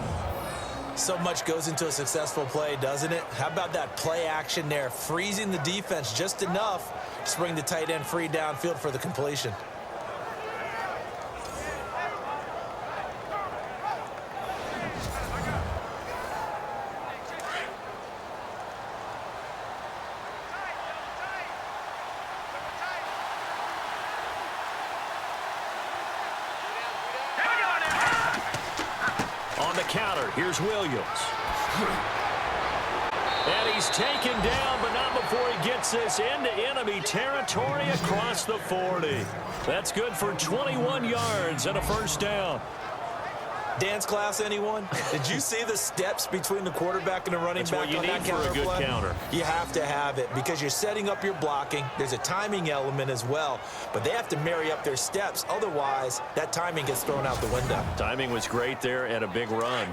Speaker 3: So much goes into a successful play, doesn't it? How about that play action there? Freezing the defense just enough to bring the tight end free downfield for the completion.
Speaker 2: Counter. Here's Williams. And he's taken down, but not before he gets this into enemy territory across the 40. That's good for 21 yards and a first down.
Speaker 3: Dance class, anyone? Did you see the steps between the quarterback and the running
Speaker 2: That's
Speaker 3: back
Speaker 2: what you
Speaker 3: on
Speaker 2: need
Speaker 3: that
Speaker 2: for a
Speaker 3: counter
Speaker 2: good
Speaker 3: play?
Speaker 2: counter.
Speaker 3: You have to have it because you're setting up your blocking. There's a timing element as well, but they have to marry up their steps. Otherwise, that timing gets thrown out the window.
Speaker 2: Timing was great there and a big run.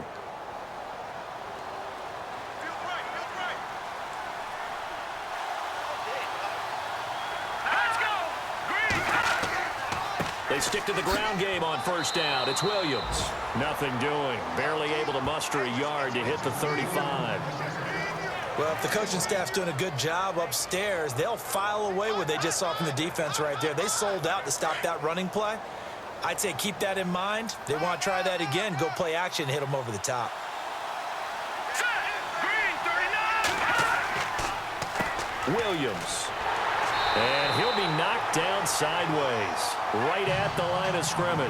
Speaker 2: They stick to the ground game on first down. It's Williams. Nothing doing. Barely able to muster a yard to hit the 35.
Speaker 3: Well, if the coaching staff's doing a good job upstairs, they'll file away what they just saw from the defense right there. They sold out to stop that running play. I'd say keep that in mind. They want to try that again. Go play action and hit them over the top.
Speaker 2: Williams. And he'll be knocked down sideways, right at the line of scrimmage.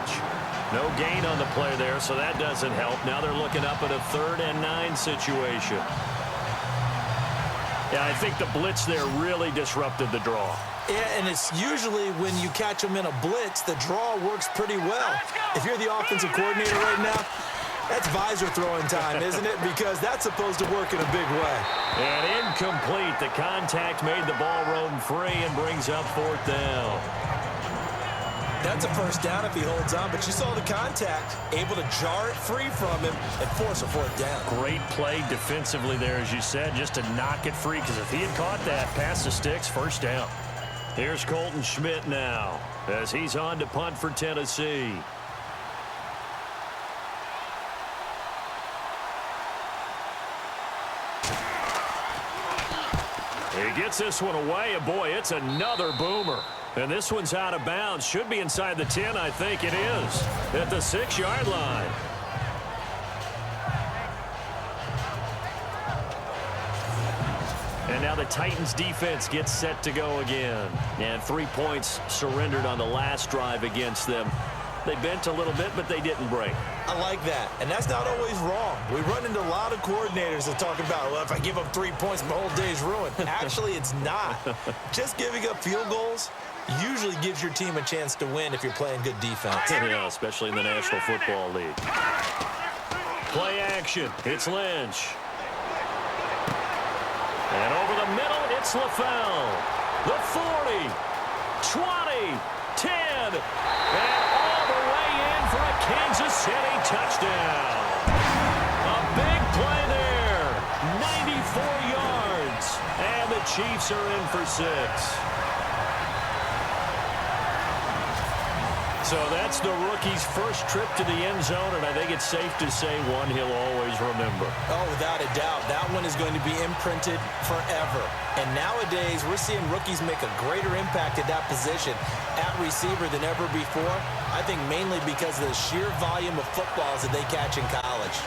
Speaker 2: No gain on the play there, so that doesn't help. Now they're looking up at a 3rd and 9 situation. Yeah, I think the blitz there really disrupted the draw.
Speaker 3: Yeah, and it's usually when you catch them in a blitz, the draw works pretty well. If you're the offensive coordinator right now, that's visor throwing time, isn't it? Because that's supposed to work in a big way.
Speaker 2: And incomplete. The contact made the ball roam free and brings up 4th down.
Speaker 3: That's a first down if he holds on, but you saw the contact, able to jar it free from him and force a 4th down.
Speaker 2: Great play defensively there, as you said, just to knock it free, because if he had caught that, pass the sticks, first down. Here's Colton Schmidt now, as he's on to punt for Tennessee. He gets this one away, and boy, it's another boomer. And this one's out of bounds. Should be inside the 10, I think it is. At the 6-yard line. And now the Titans defense gets set to go again. And 3 points surrendered on the last drive against them. They bent a little bit, but they didn't break.
Speaker 3: I like that, and that's not always wrong. We run into a lot of coordinators that talk about, well, if I give up 3 points, my whole day's ruined. Actually, it's not. Just giving up field goals usually gives your team a chance to win if you're playing good defense.
Speaker 2: Yeah, especially in the National Football League. Play action. It's Lynch. And over the middle, it's LaFell. The 40, 20, 10, and all the way in for a Kansas City touchdown. A big play there, 94 yards, and the Chiefs are in for 6. So that's the rookie's first trip to the end zone, and I think it's safe to say one he'll always remember.
Speaker 3: Oh, without a doubt. That one is going to be imprinted forever. And nowadays, we're seeing rookies make a greater impact at that position at receiver than ever before. I think mainly because of the sheer volume of footballs that they catch in college.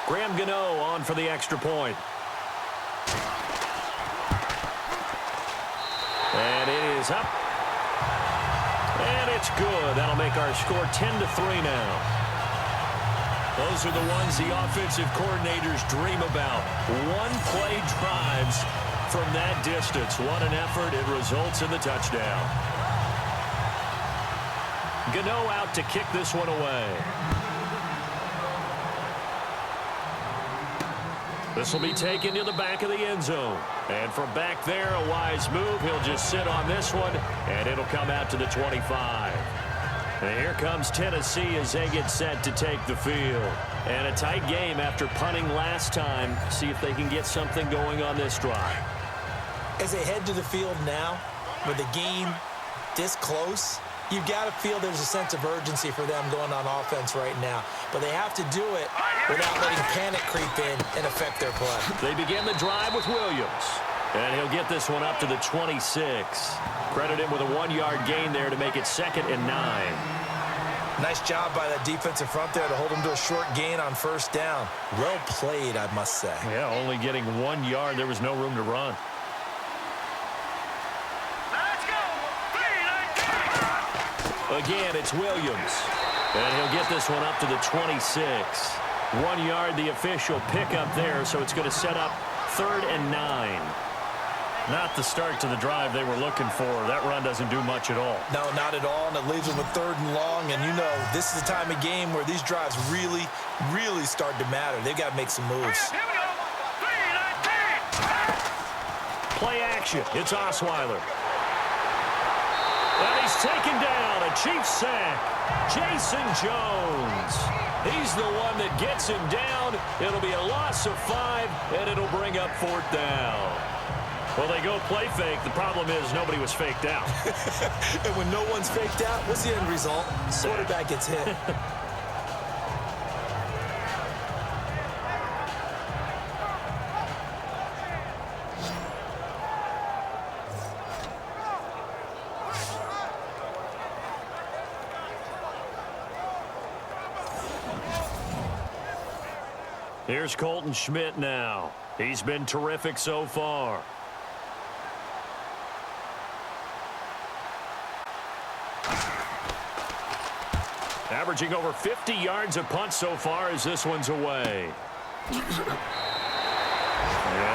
Speaker 2: Graham Gano on for the extra point. And it is up. And it's good. That'll make our score 10-3 now. Those are the ones the offensive coordinators dream about. One-play drives from that distance. What an effort. It results in the touchdown. Gano out to kick this one away. This will be taken to the back of the end zone. And from back there, a wise move. He'll just sit on this one, and it'll come out to the 25. And here comes Tennessee as they get set to take the field. And a tight game after punting last time. See if they can get something going on this drive.
Speaker 3: As they head to the field now, with the game this close, you've got to feel there's a sense of urgency for them going on offense right now. But they have to do it without letting panic creep in and affect their play.
Speaker 2: They begin the drive with Williams. And he'll get this one up to the 26. Credit him with a 1-yard gain there to make it 2nd and 9.
Speaker 3: Nice job by that defensive front there to hold him to a short gain on first down. Well played, I must say.
Speaker 2: Yeah, only getting 1 yard. There was no room to run. Again, it's Williams. And he'll get this one up to the 26. 1 yard, the official pickup there, so it's going to set up 3rd and 9. Not the start to the drive they were looking for. That run doesn't do much at all.
Speaker 3: No, not at all, and it leaves them with 3rd and long. And, you know, this is the time of game where these drives really, really start to matter. They've got to make some moves.
Speaker 2: Play action. It's Osweiler. And he's taken down. A Chiefs sack. Jason Jones. He's the one that gets him down. It'll be a loss of 5, and it'll bring up 4th down. Well, they go play fake. The problem is nobody was faked out.
Speaker 3: And when no one's faked out, what's the end result? Quarterback gets hit.
Speaker 2: Here's Colton Schmidt now. He's been terrific so far. Averaging over 50 yards a punt so far as this one's away. Yeah,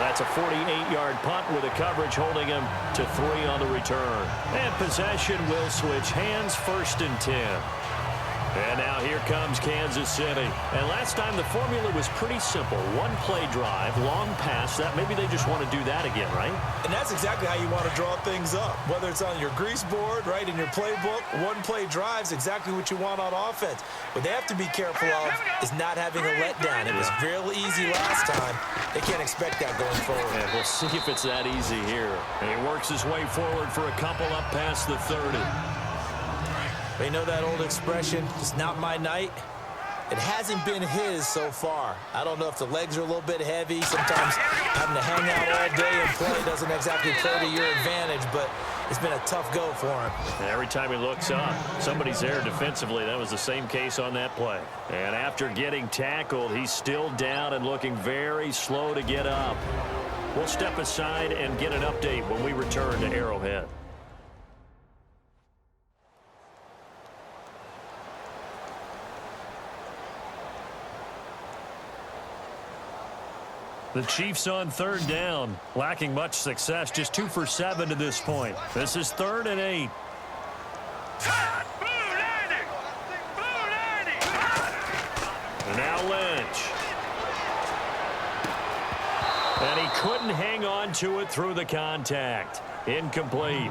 Speaker 2: that's a 48-yard punt with a coverage holding him to 3 on the return. And possession will switch hands, 1st and 10. And now here comes Kansas City. And last time the formula was pretty simple. 1-play drive, long pass. That maybe they just want to do that again, right?
Speaker 3: And that's exactly how you want to draw things up. Whether it's on your grease board, right, in your playbook, 1-play drive's exactly what you want on offense. What they have to be careful of is not having a letdown. It was really easy last time. They can't expect that going forward.
Speaker 2: And we'll see if it's that easy here. And he works his way forward for a couple up past the 30.
Speaker 3: They know that old expression, it's not my night. It hasn't been his so far. I don't know if the legs are a little bit heavy. Sometimes having to hang out all day and play doesn't exactly play to your advantage, but it's been a tough go for him.
Speaker 2: And every time he looks up, somebody's there defensively. That was the same case on that play. And after getting tackled, he's still down and looking very slow to get up. We'll step aside and get an update when we return to Arrowhead. The Chiefs on 3rd down, lacking much success, just 2 for 7 to this point. This is 3rd and 8. And now Lynch. And he couldn't hang on to it through the contact. Incomplete.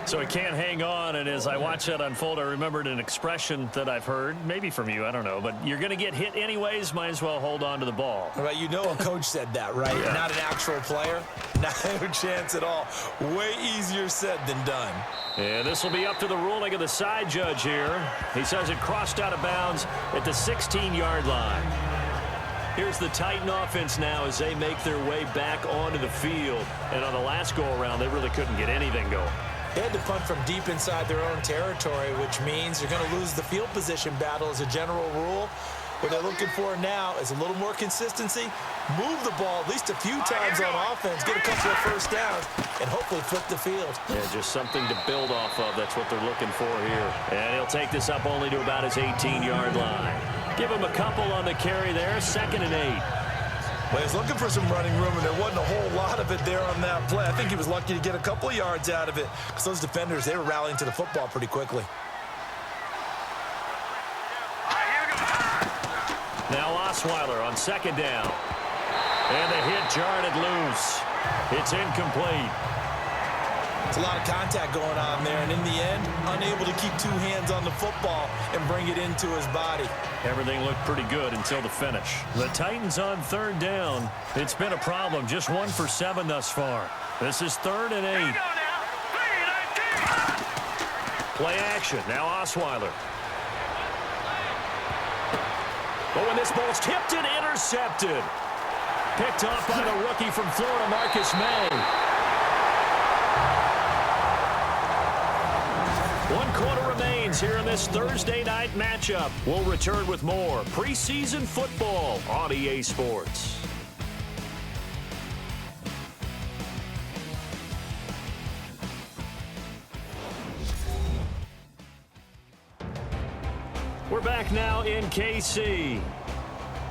Speaker 2: So he can't hang on, and as I watch that unfold, I remembered an expression that I've heard, maybe from you, I don't know, but you're going to get hit anyways, might as well hold on to the ball.
Speaker 3: Right, you know a coach said that, right?
Speaker 2: Yeah.
Speaker 3: Not an actual player. Not a chance at all. Way easier said than done.
Speaker 2: And this will be up to the ruling of the side judge here. He says it crossed out of bounds at the 16-yard line. Here's the Titan offense now as they make their way back onto the field. And on the last go-around, they really couldn't get anything going.
Speaker 3: They had to punt from deep inside their own territory, which means you're going to lose the field position battle as a general rule. What they're looking for now is a little more consistency, move the ball at least a few times on offense, get a couple of 1st downs, and hopefully flip the field.
Speaker 2: Yeah, just something to build off of. That's what they're looking for here. And he'll take this up only to about his 18-yard line. Give him a couple on the carry there, 2nd and 8.
Speaker 3: Well, he's looking for some running room, and there wasn't a whole lot of it there on that play. I think he was lucky to get a couple of yards out of it because those defenders, they were rallying to the football pretty quickly.
Speaker 2: Now Osweiler on 2nd down. And the hit jarred it loose. It's incomplete.
Speaker 3: It's a lot of contact going on there, and in the end, unable to keep 2 hands on the football and bring it into his body.
Speaker 2: Everything looked pretty good until the finish. The Titans on 3rd down. It's been a problem, just 1 for 7 thus far. This is 3rd and 8. Play action, now Osweiler. But when this ball's tipped and intercepted. Picked off by the rookie from Florida, Marcus May. 1 quarter remains here in this Thursday night matchup. We'll return with more preseason football on EA Sports. We're back now in KC.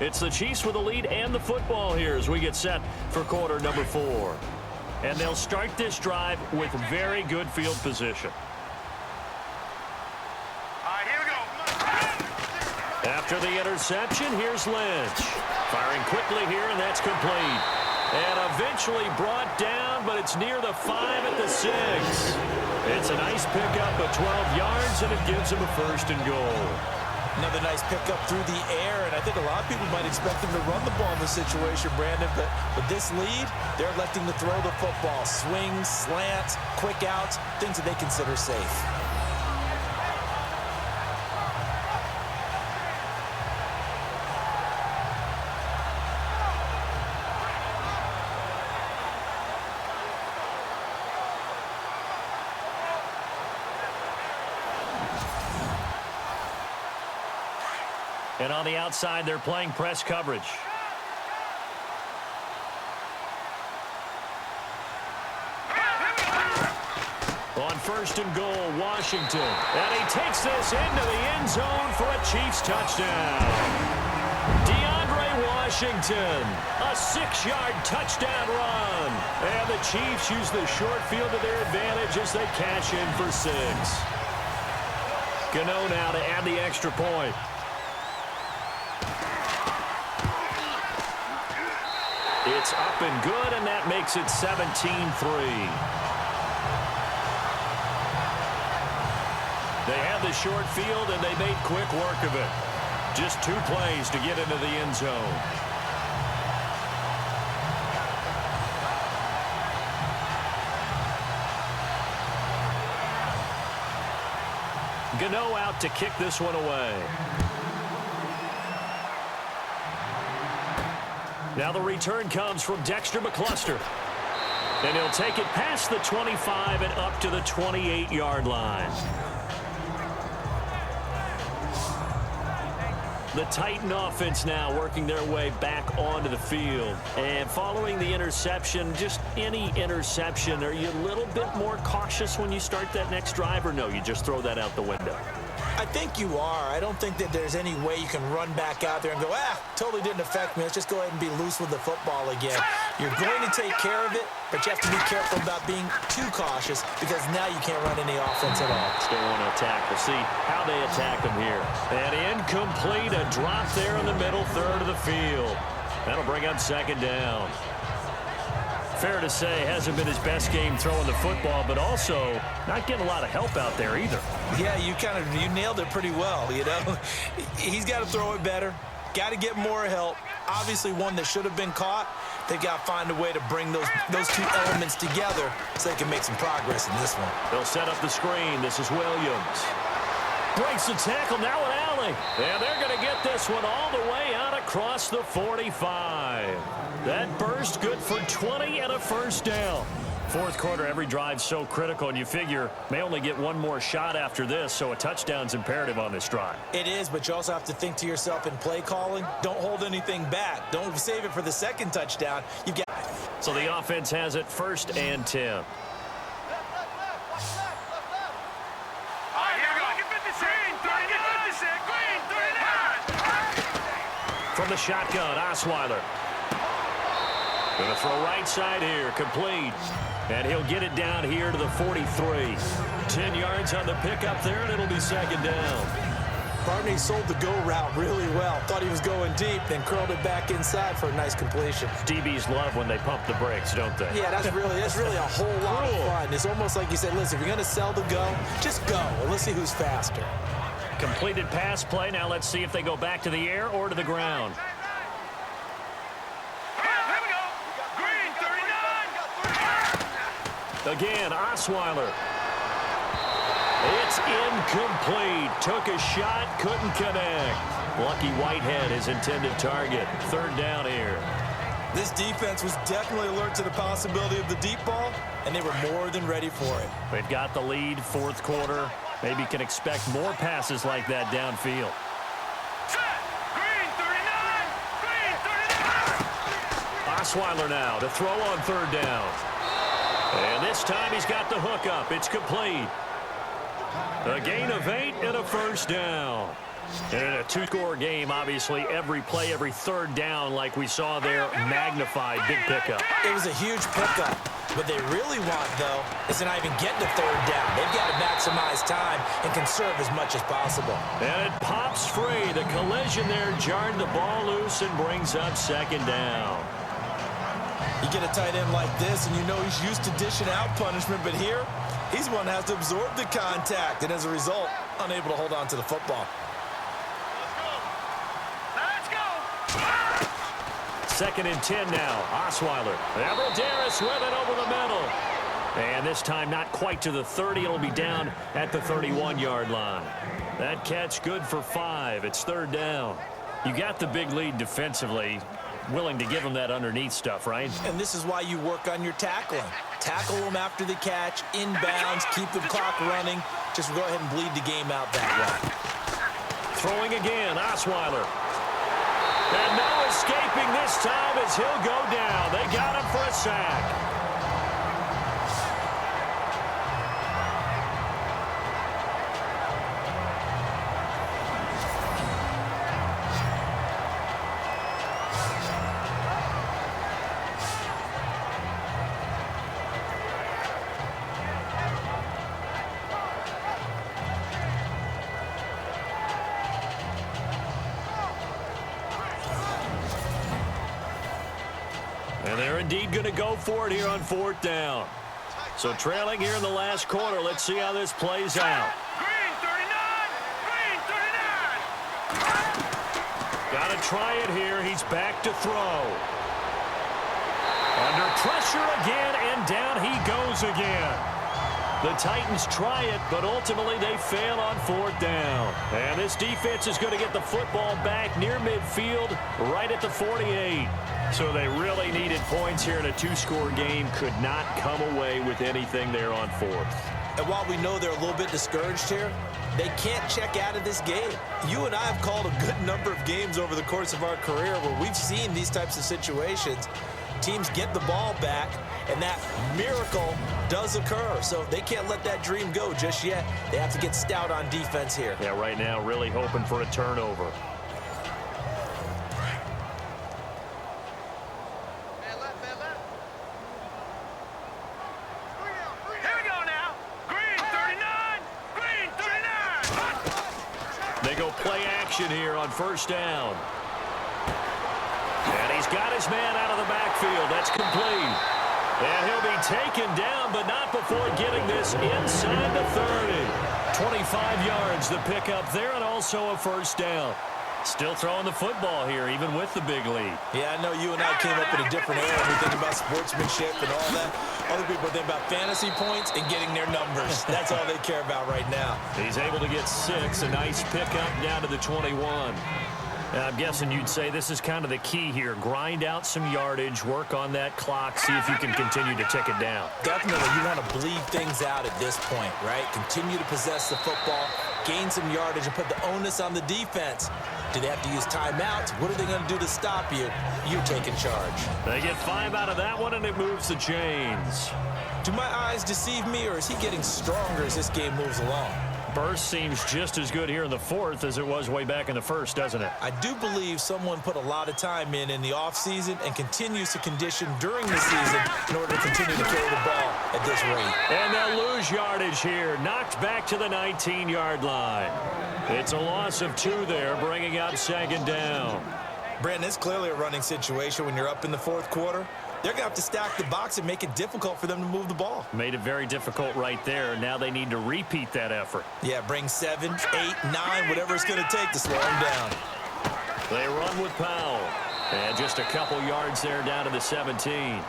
Speaker 2: It's the Chiefs with the lead and the football here as we get set for quarter number 4. And they'll start this drive with very good field position. After the interception, here's Lynch. Firing quickly here, and that's complete. And eventually brought down, but it's near the 5 at the 6. It's a nice pickup of 12 yards, and it gives him a 1st and goal.
Speaker 3: Another nice pickup through the air, and I think a lot of people might expect him to run the ball in this situation, Brandon, but with this lead, they're electing to throw the football. Swings, slants, quick outs, things that they consider safe.
Speaker 2: And on the outside, they're playing press coverage. On 1st and goal, Washington. And he takes this into the end zone for a Chiefs touchdown. DeAndre Washington, a 6-yard touchdown run. And the Chiefs use the short field to their advantage as they cash in for 6. Gano now to add the extra point. It's up and good, and that makes it 17-3. They had the short field, and they made quick work of it. Just 2 plays to get into the end zone. Gano out to kick this one away. Now the return comes from Dexter McCluster. And he'll take it past the 25 and up to the 28-yard line. The Titan offense now working their way back onto the field. And following the interception, just any interception, are you a little bit more cautious when you start that next drive, or no, you just throw that out the window?
Speaker 3: I think you are. I don't think that there's any way you can run back out there and go, totally didn't affect me. Let's just go ahead and be loose with the football again. You're going to take care of it, but you have to be careful about being too cautious because now you can't run any offense at all.
Speaker 2: Still want to attack. We'll see how they attack them here. And incomplete, a drop there in the middle third of the field. That'll bring up 2nd down. Fair to say, hasn't been his best game throwing the football, but also not getting a lot of help out there either.
Speaker 3: Yeah, you nailed it pretty well, you know. He's got to throw it better, got to get more help. Obviously one that should have been caught. They've got to find a way to bring those 2 elements together so they can make some progress in this one.
Speaker 2: They'll set up the screen. This is Williams. Breaks the tackle, now an alley. And they're going to get this one all the way out across the 45. That burst good for 20 and a 1st down. 4th quarter, every drive's so critical, and you figure may only get one more shot after this, so a touchdown's imperative on this drive.
Speaker 3: It is, but you also have to think to yourself in play calling, don't hold anything back. Don't save it for the 2nd touchdown. You've got.
Speaker 2: So the offense has it 1st and 10. From the shotgun, Osweiler. Going to throw right side here, complete. And he'll get it down here to the 43. 10 yards on the pickup there, and it'll be 2nd down.
Speaker 3: Barney sold the go route really well. Thought he was going deep, then curled it back inside for a nice completion.
Speaker 2: DBs love when they pump the brakes, don't they?
Speaker 3: Yeah, that's really a whole lot of fun. It's almost like you said, listen, if you're going to sell the go, just go, and let's see who's faster.
Speaker 2: Completed pass play. Now let's see if they go back to the air or to the ground. Again, Osweiler. It's incomplete. Took a shot, couldn't connect. Lucky Whitehead, his intended target. 3rd down here.
Speaker 3: This defense was definitely alert to the possibility of the deep ball, and they were more than ready for it.
Speaker 2: They've got the lead, 4th quarter. Maybe can expect more passes like that downfield. Osweiler now to throw on 3rd down. And this time he's got the hook up. It's complete. A gain of 8 and a 1st down. And in a two-score game, obviously, every play, every third down, like we saw there, magnified, big pickup.
Speaker 3: It was a huge pickup. What they really want, though, is to not even get to third down. They've got to maximize time and conserve as much as possible.
Speaker 2: And it pops free. The collision there jarred the ball loose and brings up second down.
Speaker 3: You get a tight end like this, and you know he's used to dishing out punishment, but here, he's one that has to absorb the contact, and as a result, unable to hold on to the football.
Speaker 2: Second and 10 now. Osweiler. Everett with it over the middle. And this time not quite to the 30. It'll be down at the 31-yard line. That catch good for 5. It's third down. You got the big lead defensively. Willing to give them that underneath stuff, right?
Speaker 3: And this is why you work on your tackling. Tackle them after the catch, inbounds, keep the clock running. Just go ahead and bleed the game out that way.
Speaker 2: Throwing again, Osweiler. And no escaping this time as he'll go down. They got him for a sack. And they're indeed going to go for it here on fourth down. So trailing here in the last quarter. Let's see how this plays out.
Speaker 4: Green 39.
Speaker 2: Got to try it here. He's back to throw. Under pressure again, and down he goes again. The Titans try it, but ultimately they fail on fourth down. And this defense is going to get the football back near midfield, right at the 48. So they really needed points here in a two-score game. Could not come away with anything there on fourth.
Speaker 3: And while we know they're a little bit discouraged here, they can't check out of this game. You and I have called a good number of games over the course of our career where we've seen these types of situations. Teams get the ball back, and that miracle does occur. So they can't let that dream go just yet. They have to get stout on defense here.
Speaker 2: Yeah, right now really hoping for a turnover. Play action here on first down. And he's got his man out of the backfield. That's complete. And he'll be taken down, but not before getting this inside the 30. 25 yards the pickup there, and also a first down. Still throwing the football here, even with the big lead.
Speaker 3: Yeah, I know you and I came up in a different era. We think about sportsmanship and all that. Other people think about fantasy points and getting their numbers. That's all they care about right now.
Speaker 2: He's able to get 6. A nice pickup down to the 21. And I'm guessing you'd say this is kind of the key here. Grind out some yardage, work on that clock, see if you can continue to tick it down.
Speaker 3: Definitely, you want to bleed things out at this point, right? Continue to possess the football, gain some yardage, and put the onus on the defense. Do they have to use timeouts? What are they going to do to stop you? You taking charge.
Speaker 2: They get 5 out of that one, and it moves the chains.
Speaker 3: Do my eyes deceive me, or is he getting stronger as this game moves along?
Speaker 2: Burst seems just as good here in the fourth as it was way back in the first, doesn't it?
Speaker 3: I do believe someone put a lot of time in the offseason and continues to condition during the season in order to continue to carry the ball at this rate.
Speaker 2: And they'll lose yardage here. Knocked back to the 19-yard line. It's a loss of 2 there, bringing up second down.
Speaker 3: Brandon, it's clearly a running situation when you're up in the fourth quarter. They're going to have to stack the box and make it difficult for them to move the ball.
Speaker 2: Made it very difficult right there. Now they need to repeat that effort.
Speaker 3: Yeah, bring 7, 8, 9, whatever it's going to take to slow them down.
Speaker 2: They run with Powell. And just a couple yards there down to the 17.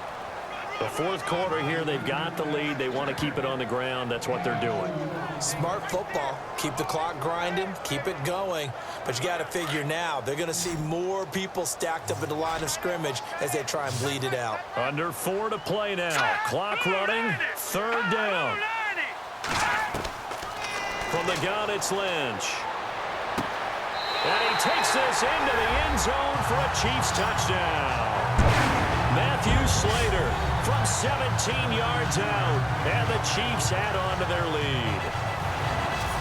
Speaker 2: The fourth quarter here, they've got the lead. They want to keep it on the ground. That's what they're doing.
Speaker 3: Smart football. Keep the clock grinding. Keep it going. But you got to figure now, they're going to see more people stacked up at the line of scrimmage as they try and bleed it out.
Speaker 2: Under 4 to play now. Clock running. Third down. From the gun, it's Lynch. And he takes this into the end zone for a Chiefs touchdown. Matthew Slater from 17 yards out, and the Chiefs add on to their lead.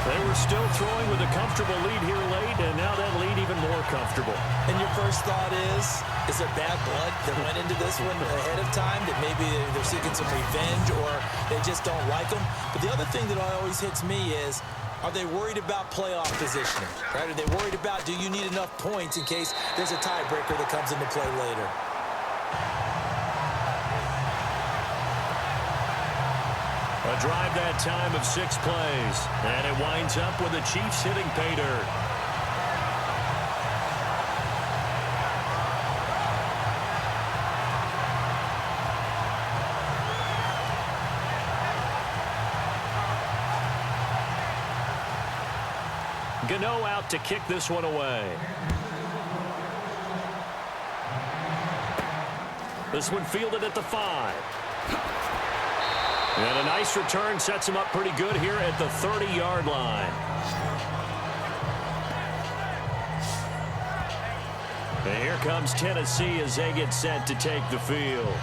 Speaker 2: They were still throwing with a comfortable lead here late, and now that lead even more comfortable.
Speaker 3: And your first thought is there bad blood that went into this one ahead of time, that maybe they're seeking some revenge or they just don't like them? But the other thing that always hits me is, are they worried about playoff positioning? Right? Are they worried about, do you need enough points in case there's a tiebreaker that comes into play later?
Speaker 2: A drive that time of 6 plays, and it winds up with the Chiefs hitting pay dirt. Gano out to kick this one away. This one fielded at the 5. And a nice return sets him up pretty good here at the 30-yard line. And here comes Tennessee as they get set to take the field.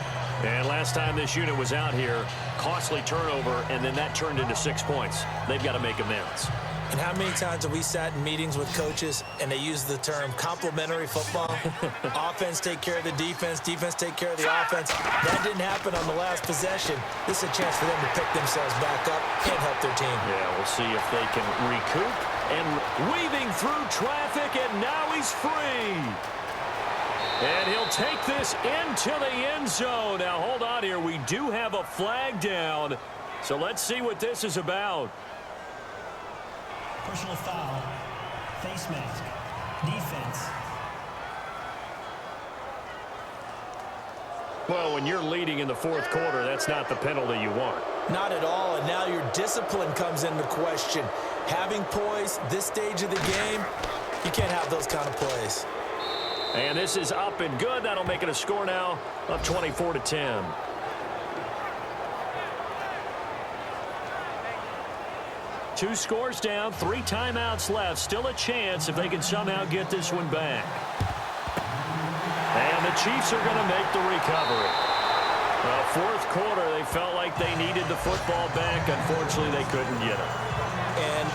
Speaker 2: And last time this unit was out here, costly turnover, and then that turned into 6 points. They've got to make amends.
Speaker 3: And how many times have we sat in meetings with coaches and they use the term complementary football? Offense take care of the defense, defense take care of the offense. That didn't happen on the last possession. This is a chance for them to pick themselves back up and help their team.
Speaker 2: Yeah, we'll see if they can recoup. And weaving through traffic, and now he's free. And he'll take this into the end zone. Now, hold on here. We do have a flag down. So let's see what this is about.
Speaker 6: Personal foul. Face mask. Defense.
Speaker 2: Well, when you're leading in the fourth quarter, that's not the penalty you want.
Speaker 3: Not at all, and now your discipline comes into question. Having poise this stage of the game, you can't have those kind of plays.
Speaker 2: And this is up and good. That'll make it a score now of 24-10. Two scores down, 3 timeouts left. Still a chance if they can somehow get this one back. And the Chiefs are going to make the recovery. Well, fourth quarter, they felt like they needed the football back. Unfortunately, they couldn't get it.
Speaker 3: And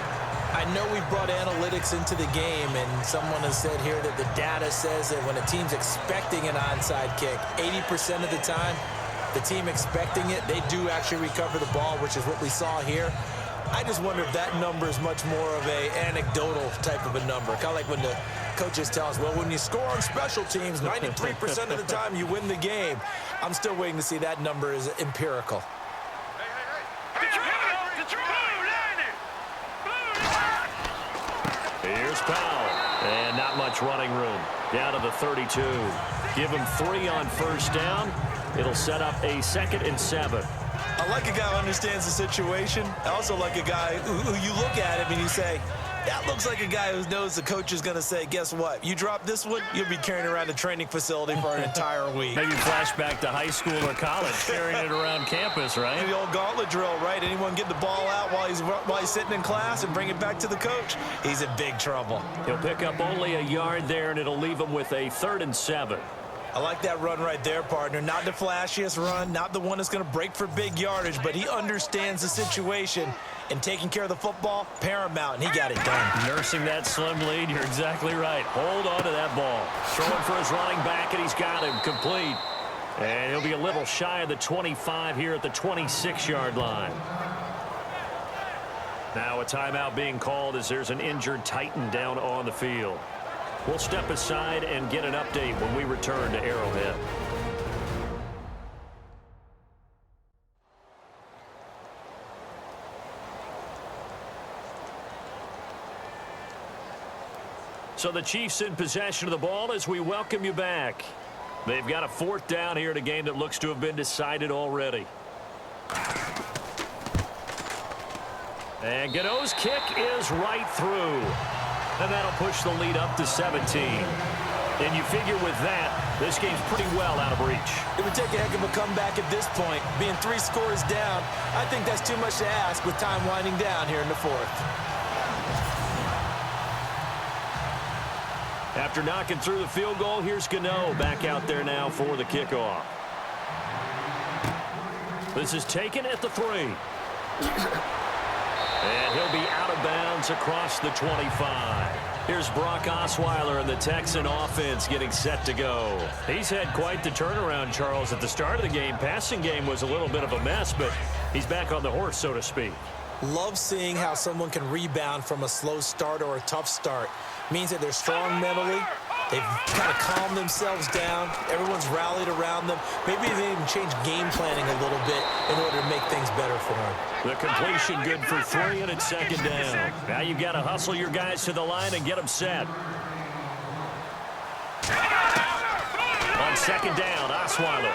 Speaker 3: I know we brought analytics into the game, and someone has said here that the data says that when a team's expecting an onside kick, 80% of the time, the team expecting it, they do actually recover the ball, which is what we saw here. I just wonder if that number is much more of a anecdotal type of a number. Kind of like when the coaches tell us, well, when you score on special teams, 93% of the time you win the game. I'm still waiting to see that number is empirical.
Speaker 2: Here's Powell. And not much running room. Down to the 32. Give him 3 on first down. It'll set up a 2nd and 7.
Speaker 3: I like a guy who understands the situation. I also like a guy who you look at him and you say, that looks like a guy who knows the coach is going to say, guess what? You drop this one, you'll be carrying around a training facility for an entire week.
Speaker 2: Maybe flashback to high school or college, carrying it around campus, right?
Speaker 3: The old gauntlet drill, right? Anyone get the ball out while he's sitting in class and bring it back to the coach? He's in big trouble.
Speaker 2: He'll pick up only a yard there, and it'll leave him with a 3rd and 7.
Speaker 3: I like that run right there, partner. Not the flashiest run, not the one that's going to break for big yardage, but he understands the situation, and taking care of the football, paramount, and he got it done.
Speaker 2: Nursing that slim lead, you're exactly right. Hold on to that ball. Throwing for his running back, and he's got him complete. And he'll be a little shy of the 25 here at the 26-yard line. Now a timeout being called as there's an injured Titan down on the field. We'll step aside and get an update when we return to Arrowhead. So the Chiefs in possession of the ball as we welcome you back. They've got a 4th down here in a game that looks to have been decided already. And Gano's kick is right through. And that'll push the lead up to 17. And you figure with that, this game's pretty well out of reach.
Speaker 3: It would take a heck of a comeback at this point. Being 3 scores down, I think that's too much to ask with time winding down here in the 4th.
Speaker 2: After knocking through the field goal, here's Gano back out there now for the kickoff. This is taken at the 3. And he'll be out of bounds across the 25. Here's Brock Osweiler and the Texan offense getting set to go. He's had quite the turnaround, Charles, at the start of the game. Passing game was a little bit of a mess, but he's back on the horse, so to speak.
Speaker 3: Love seeing how someone can rebound from a slow start or a tough start. Means that they're strong mentally. They've kind of calmed themselves down. Everyone's rallied around them. Maybe they even change game planning a little bit in order to make things better for them.
Speaker 2: The completion good for 3, and it's second down. Now you've got to hustle your guys to the line and get them set. On second down, Osweiler.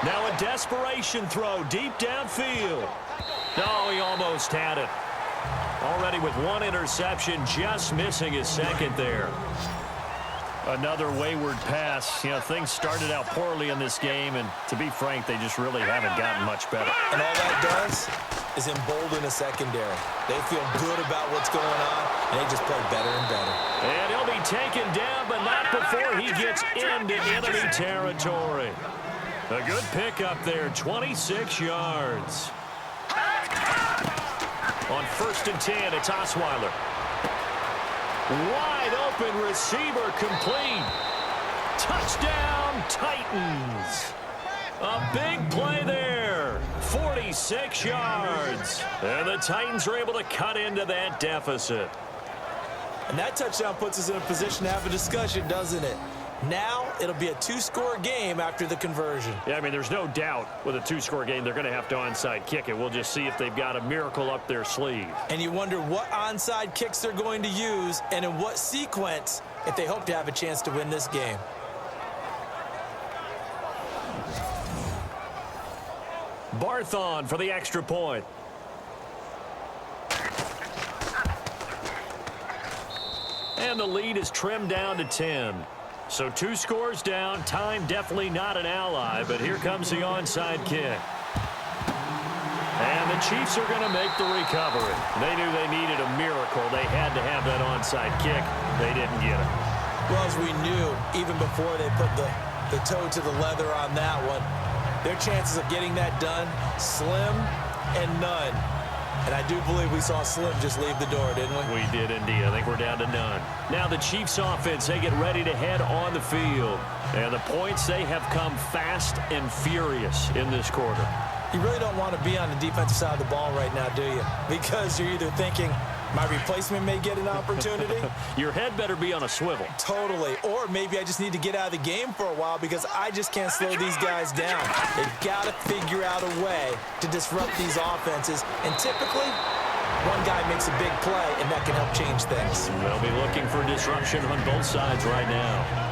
Speaker 2: Now a desperation throw deep downfield. No, he almost had it. Already with 1 interception, just missing his second there. Another wayward pass. You know, things started out poorly in this game, and to be frank, they just really haven't gotten much better.
Speaker 3: And all that does is embolden a secondary. They feel good about what's going on, and they just play better and better.
Speaker 2: And he'll be taken down, but not before he gets into enemy territory. A good pickup there, 26 yards. On 1st and 10, it's Osweiler. Wide open receiver complete. Touchdown, Titans. A big play there. 46 yards. And the Titans are able to cut into that deficit.
Speaker 3: And that touchdown puts us in a position to have a discussion, doesn't it? Now it'll be a 2-score game after the conversion.
Speaker 2: Yeah, I mean, there's no doubt with a 2-score game they're going to have to onside kick it. We'll just see if they've got a miracle up their sleeve.
Speaker 3: And you wonder what onside kicks they're going to use and in what sequence if they hope to have a chance to win this game.
Speaker 2: Barthon for the extra point. And the lead is trimmed down to 10. So 2 scores down. Time definitely not an ally, but here comes the onside kick. And the Chiefs are going to make the recovery. They knew they needed a miracle. They had to have that onside kick. They didn't get it.
Speaker 3: Well, as we knew, even before they put the toe to the leather on that one, their chances of getting that done, slim and none. And I do believe we saw Slim just leave the door, didn't we?
Speaker 2: We did indeed. I think we're down to none. Now the Chiefs offense, they get ready to head on the field. And the points, they have come fast and furious in this quarter.
Speaker 3: You really don't want to be on the defensive side of the ball right now, do you? Because you're either thinking, my replacement may get an opportunity.
Speaker 2: Your head better be on a swivel.
Speaker 3: Totally. Or maybe I just need to get out of the game for a while because I just can't slow these guys down. They've got to figure out a way to disrupt these offenses. And typically, one guy makes a big play, and that can help change things.
Speaker 2: They'll be looking for disruption on both sides right now.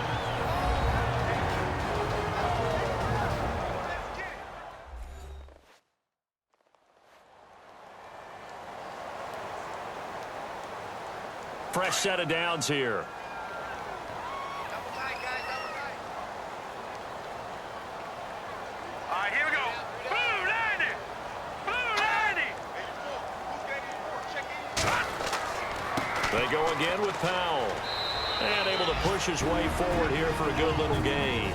Speaker 2: Fresh set of downs here.
Speaker 4: All right, here we go. Boom, Landy! Boom, Landy!
Speaker 2: They go again with Powell. And able to push his way forward here for a good little gain.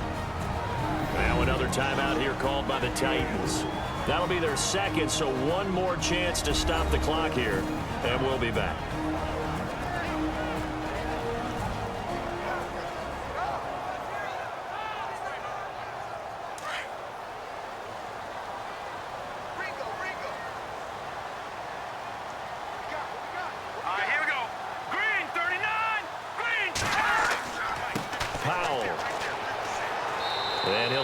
Speaker 2: Now another timeout here called by the Titans. That'll be their second, so one more chance to stop the clock here. And we'll be back.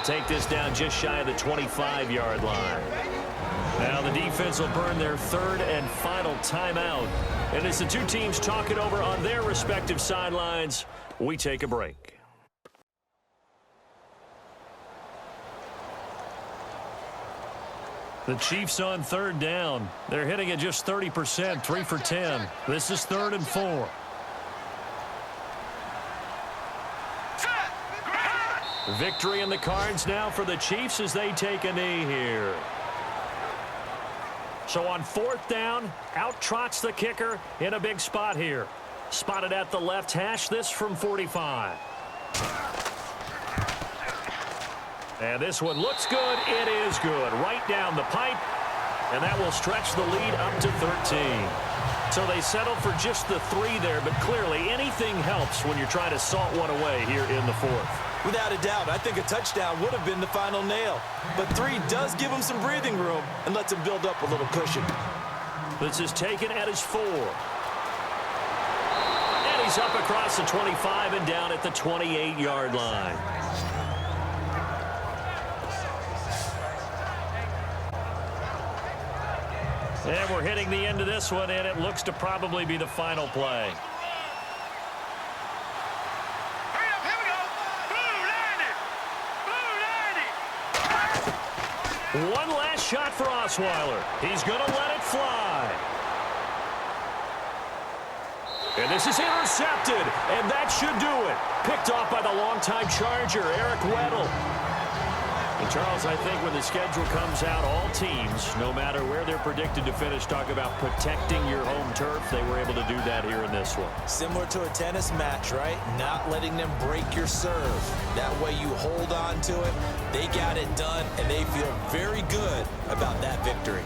Speaker 2: Take this down just shy of the 25-yard line. Now the defense will burn their 3rd and final timeout. And as the two teams talk it over on their respective sidelines, we take a break. The Chiefs on 3rd down. They're hitting at just 30%, 3 for 10. This is 3rd and 4. Victory in the cards now for the Chiefs as they take a knee here. So on 4th down, out trots the kicker in a big spot here. Spotted at the left hash, this from 45. And this one looks good. It is good. Right down the pipe. And that will stretch the lead up to 13. So they settled for just the 3 there, but clearly anything helps when you're trying to salt one away here in the 4th.
Speaker 3: Without a doubt, I think a touchdown would have been the final nail. But 3 does give him some breathing room and lets him build up a little cushion.
Speaker 2: This is taken at his 4. And he's up across the 25 and down at the 28-yard line. And we're hitting the end of this one, and it looks to probably be the final play.
Speaker 4: Hurry up, here we go. Blue 90. Blue 90.
Speaker 2: One last shot for Osweiler. He's going to let it fly. And this is intercepted, and that should do it. Picked off by the longtime Charger, Eric Weddle. And Charles, I think when the schedule comes out, all teams, no matter where they're predicted to finish, talk about protecting your home turf. They were able to do that here in this one.
Speaker 3: Similar to a tennis match, right? Not letting them break your serve. That way you hold on to it. They got it done, and they feel very good about that victory.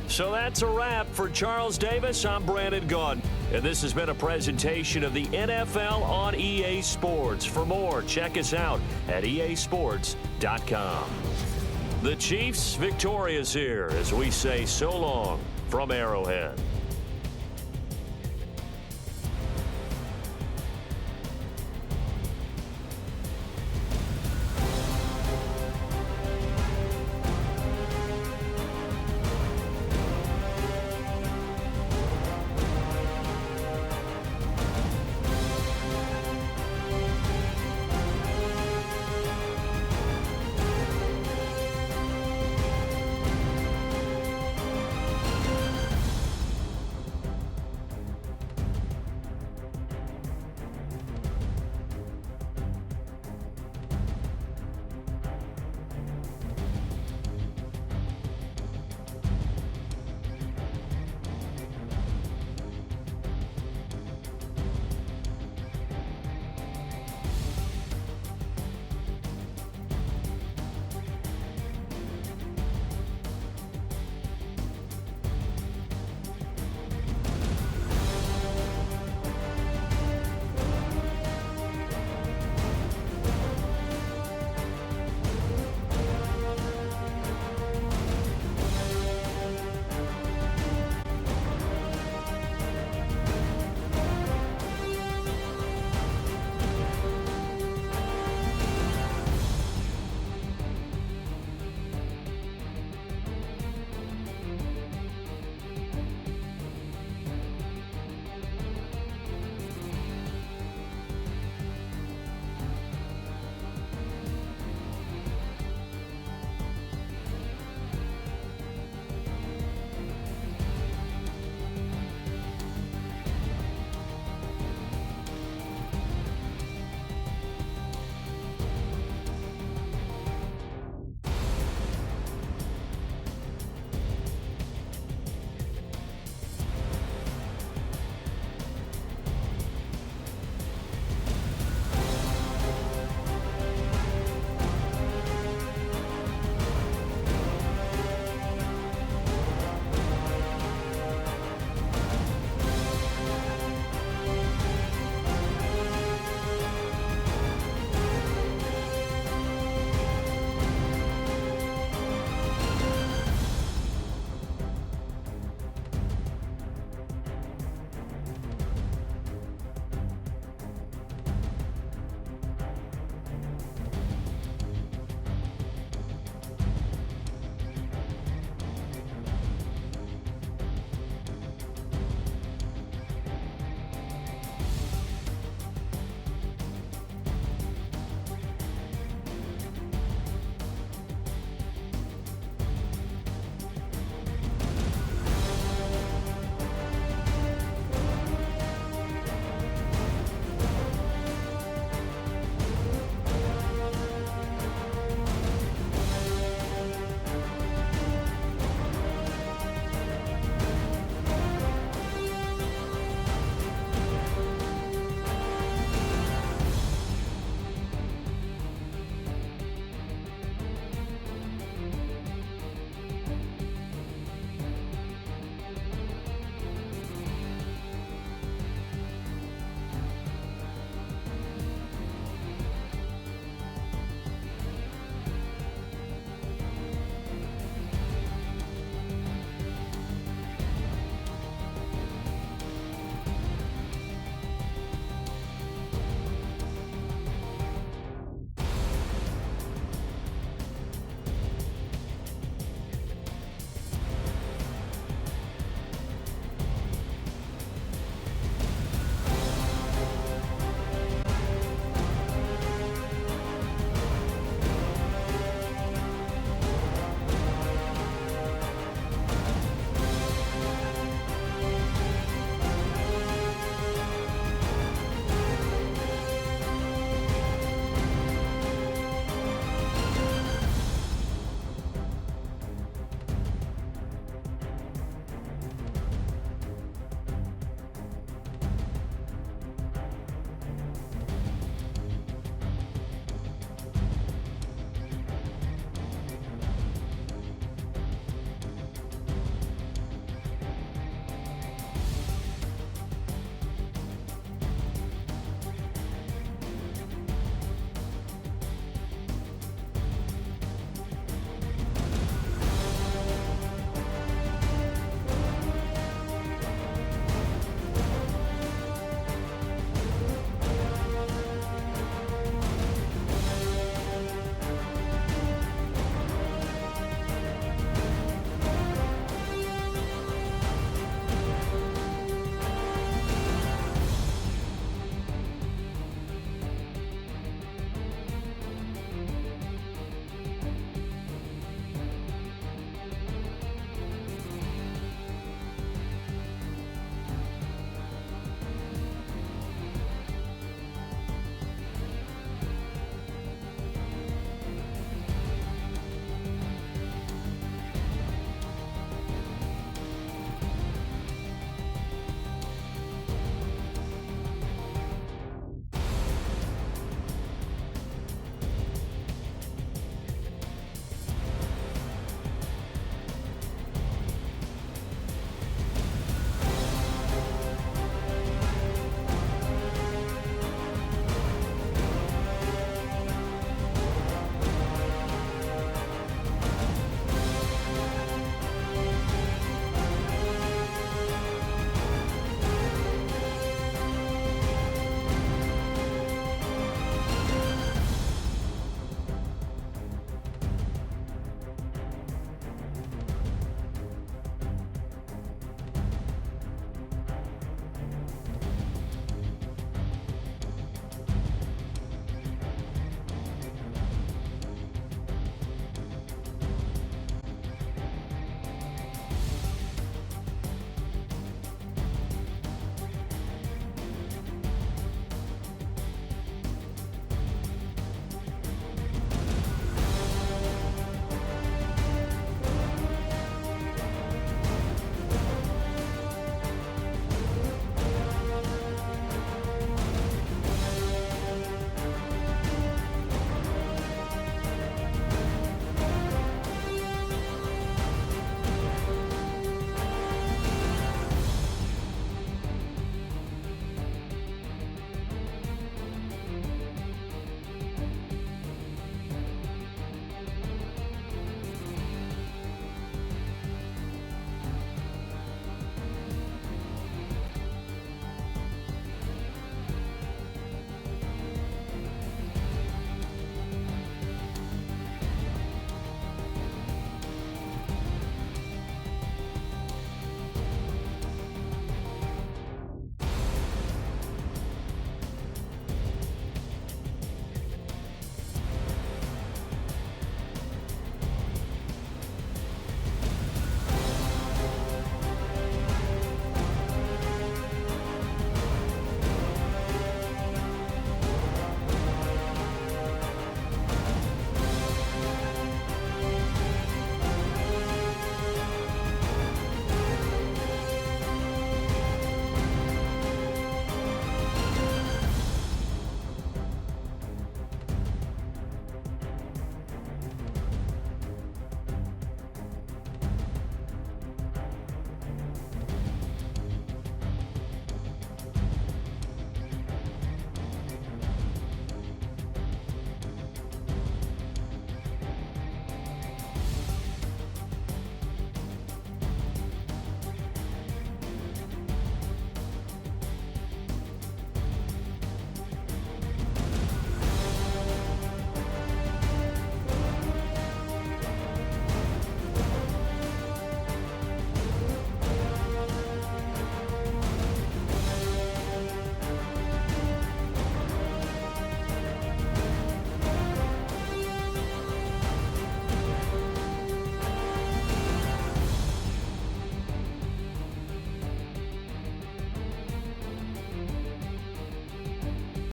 Speaker 2: So that's a wrap for Charles Davis. I'm Brandon Gaudin, and this has been a presentation of the NFL on EA Sports. For more, check us out at easports.com. The Chiefs victorious here as we say so long from Arrowhead.